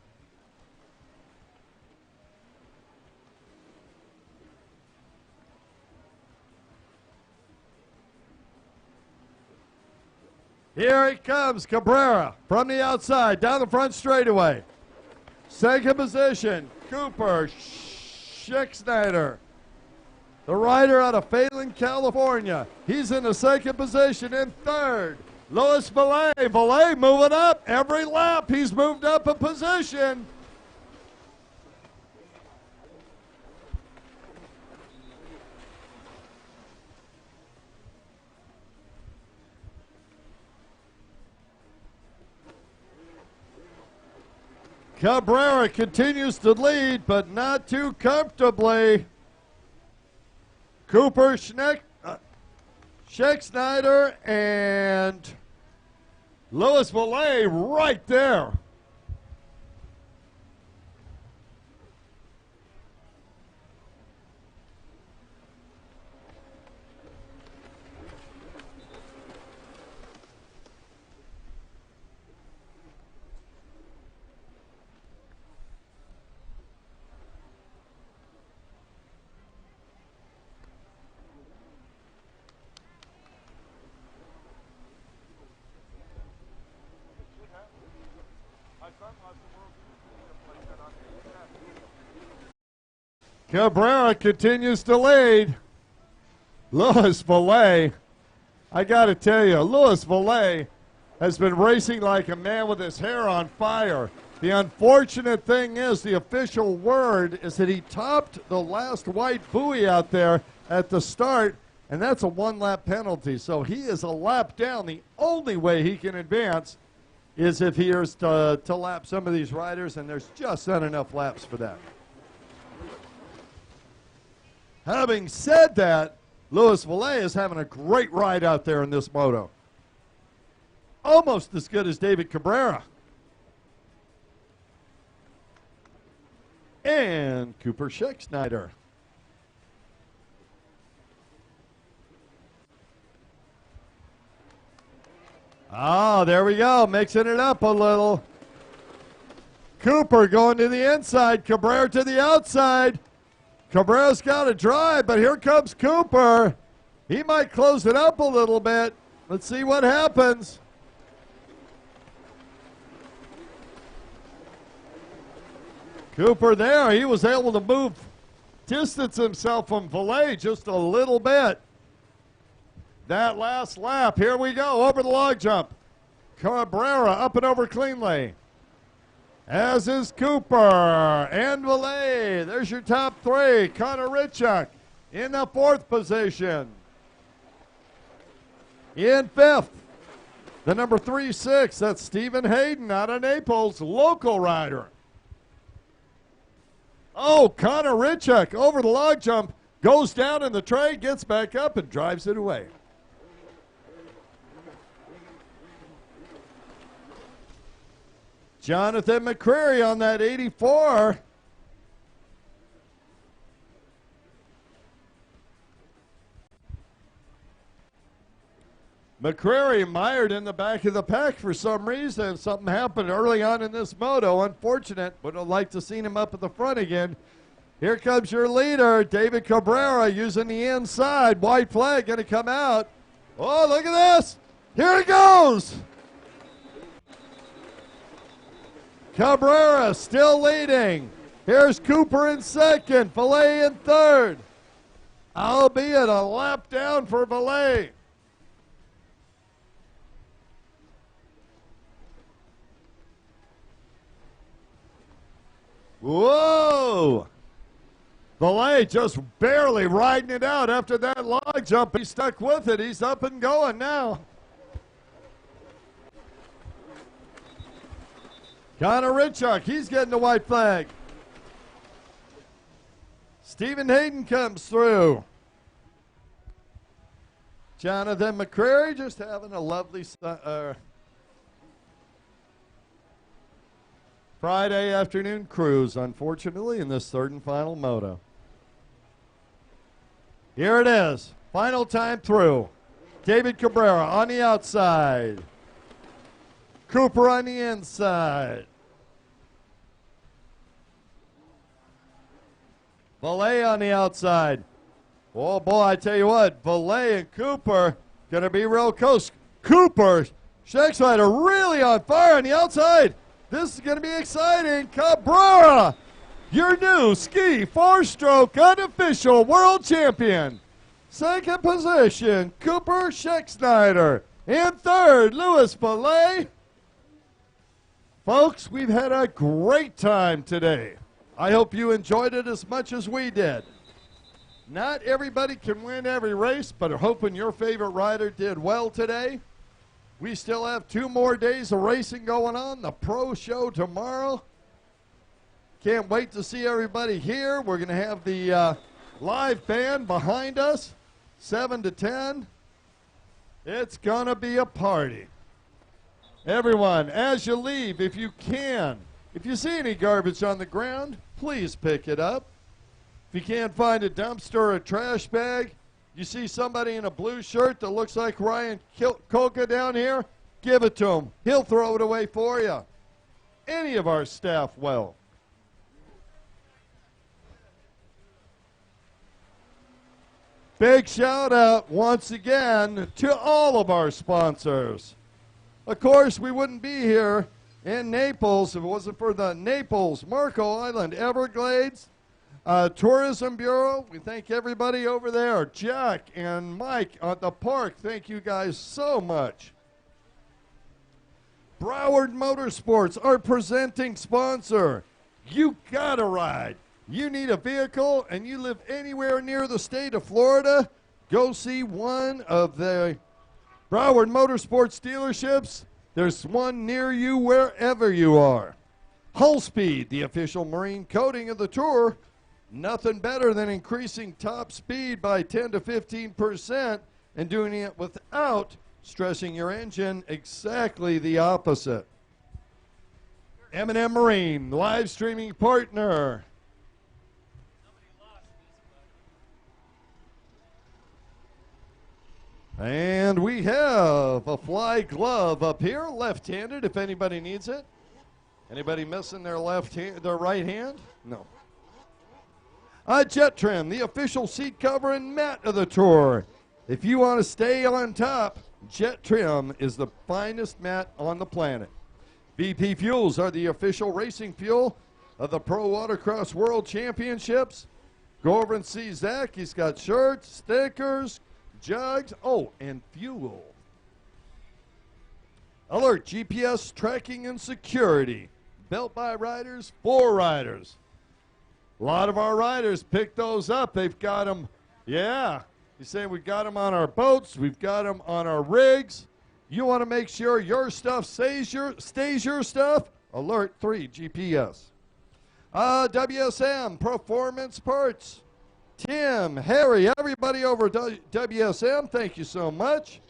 S3: Here it comes, Cabrera from the outside, down the front straightaway. Second position, Cooper Schnecksnyder, the rider out of Phelan, California. He's in the second position. In third, Louis Valet. Valet moving up every lap. He's moved up a position. Cabrera continues to lead, but not too comfortably. Cooper Snyder and Louis Valet right there. Cabrera continues to lead. Louis Valet, I got to tell you, Louis Valet has been racing like a man with his hair on fire. The unfortunate thing is, the official word is that he topped the last white buoy out there at the start, and that's a one-lap penalty. So he is a lap down. The only way he can advance is if he is to lap some of these riders, and there's just not enough laps for that. Having said that, Louis Valet is having a great ride out there in this moto. Almost as good as David Cabrera. And Cooper Snyder. Oh, there we go, mixing it up a little. Cooper going to the inside, Cabrera to the outside. Cabrera's got to drive, but here comes Cooper. He might close it up a little bit. Let's see what happens. Cooper there, he was able to distance himself from Valet just a little bit. That last lap, here we go, over the log jump. Cabrera up and over cleanly. As is Cooper and Valet. There's your top three. Connor Richuk in the fourth position. In fifth, the number 3-6, that's Stephen Hayden out of Naples, local rider. Oh, Connor Richuk over the log jump, goes down in the tray, gets back up and drives it away. Jonathan McCreary on that 84. McCreary mired in the back of the pack for some reason. Something happened early on in this moto. Unfortunate. Would have liked to seen him up at the front again. Here comes your leader, David Cabrera, using the inside. White flag going to come out. Oh, look at this. Here it goes. Cabrera still leading. Here's Cooper in second, Valet in third. Albeit a lap down for Valet. Whoa! Valet just barely riding it out after that log jump. He stuck with it. He's up and going now. Connor Richuk, he's getting the white flag. Stephen Hayden comes through. Jonathan McCreary just having a lovely Friday afternoon cruise, unfortunately, in this third and final moto. Here it is, final time through. David Cabrera on the outside. Cooper on the inside. Valet on the outside. Oh boy, I tell you what, Valet and Cooper gonna be real close. Cooper, Snyder really on fire on the outside. This is gonna be exciting. Cabrera, your new ski four-stroke unofficial world champion. Second position, Cooper Snyder. In third, Louis Valet. Folks, we've had a great time today. I hope you enjoyed it as much as we did. Not everybody can win every race, but hoping your favorite rider did well today. We still have 2 more days of racing going on. The pro show tomorrow. Can't wait to see everybody here. We're going to have the live band behind us, 7 to 10. It's going to be a party. Everyone, as you leave, if you can, if you see any garbage on the ground, please pick it up. If you can't find a dumpster or a trash bag, you see somebody in a blue shirt that looks like Ryan Kolka down here, give it to him. He'll throw it away for you. Any of our staff will. Big shout out once again to all of our sponsors. Of course, we wouldn't be here in Naples if it wasn't for the Naples, Marco Island, Everglades Tourism Bureau. We thank everybody over there. Jack and Mike at the park, thank you guys so much. Broward Motorsports, our presenting sponsor. You gotta ride. You need a vehicle and you live anywhere near the state of Florida, go see one of the Broward Motorsports dealerships. There's one near you wherever you are. Hull Speed, the official marine coating of the tour. Nothing better than increasing top speed by 10 to 15% and doing it without stressing your engine. Exactly the opposite. M&M Marine, live streaming partner. And we have a fly glove up here, left-handed, if anybody needs it. Anybody missing their their right hand? No. Jet Trim, the official seat cover and mat of the tour. If you want to stay on top, Jet Trim is the finest mat on the planet. BP Fuels are the official racing fuel of the Pro Watercross World Championships. Go over and see Zach. He's got shirts, stickers, jugs, and fuel. Alert, GPS tracking and security. Built by riders, for riders. A lot of our riders pick those up. They've got them, yeah. He's saying we've got them on our boats. We've got them on our rigs. You want to make sure your stuff stays your stuff? Alert 3 GPS. WSM Performance Parts. Tim, Harry, everybody over WSM, thank you so much.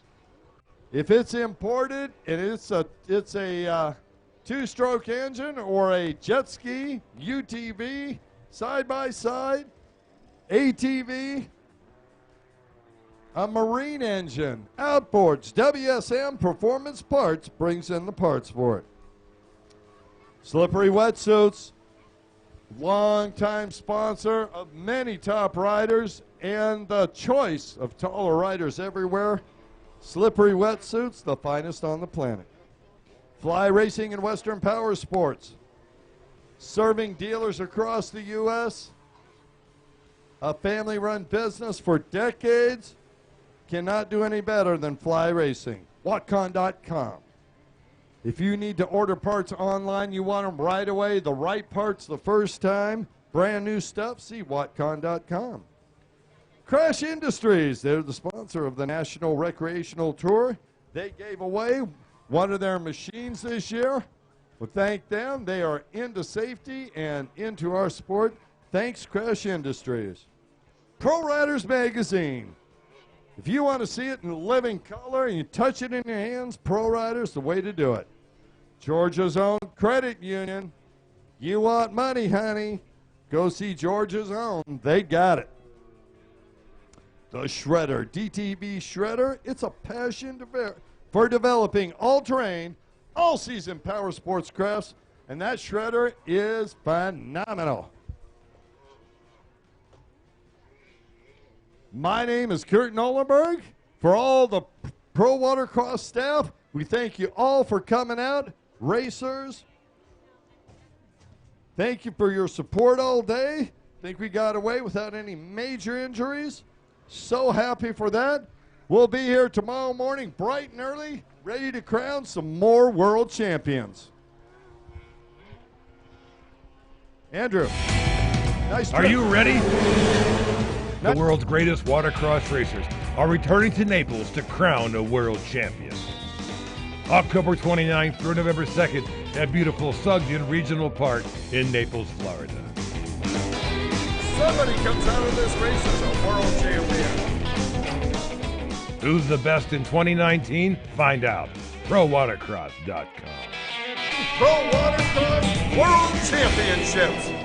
S3: If it's imported and it's a two-stroke engine or a jet ski, UTV, side-by-side, ATV, a marine engine, outboards, WSM Performance Parts brings in the parts for it. Slippery Wetsuits, longtime sponsor of many top riders and the choice of taller riders everywhere. Slippery Wetsuits, the finest on the planet. Fly Racing and Western Power Sports, serving dealers across the U.S., a family-run business for decades. Cannot do any better than Fly Racing. Watcon.com. If you need to order parts online, you want them right away, the right parts the first time, brand new stuff, see Watcon.com. Crash Industries, they're the sponsor of the National Recreational Tour. They gave away one of their machines this year. Well, thank them. They are into safety and into our sport. Thanks, Crash Industries. Pro Riders Magazine. If you want to see it in living color and you touch it in your hands, Pro Riders, the way to do it. Georgia's own credit union. You want money, honey? Go see Georgia's own. They got it. The Shredder, DTV Shredder. It's a passion for developing all-terrain, all-season power sports crafts, and that shredder is phenomenal. My name is Kurt Nolenberg. For all the Pro Watercross staff, we thank you all for coming out. Racers, thank you for your support all day. Think we got away without any major injuries. So happy for that. We'll be here tomorrow morning bright and early, ready to crown some more world champions. Andrew, nice trip.
S1: Are you ready? The world's greatest watercross racers are returning to Naples to crown a world champion. October 29th through November 2nd at beautiful Sugden Regional Park in Naples, Florida.
S2: Somebody comes out of this race as a world champion.
S1: Who's the best in 2019? Find out. ProWatercross.com.
S2: Pro Watercross World Championships.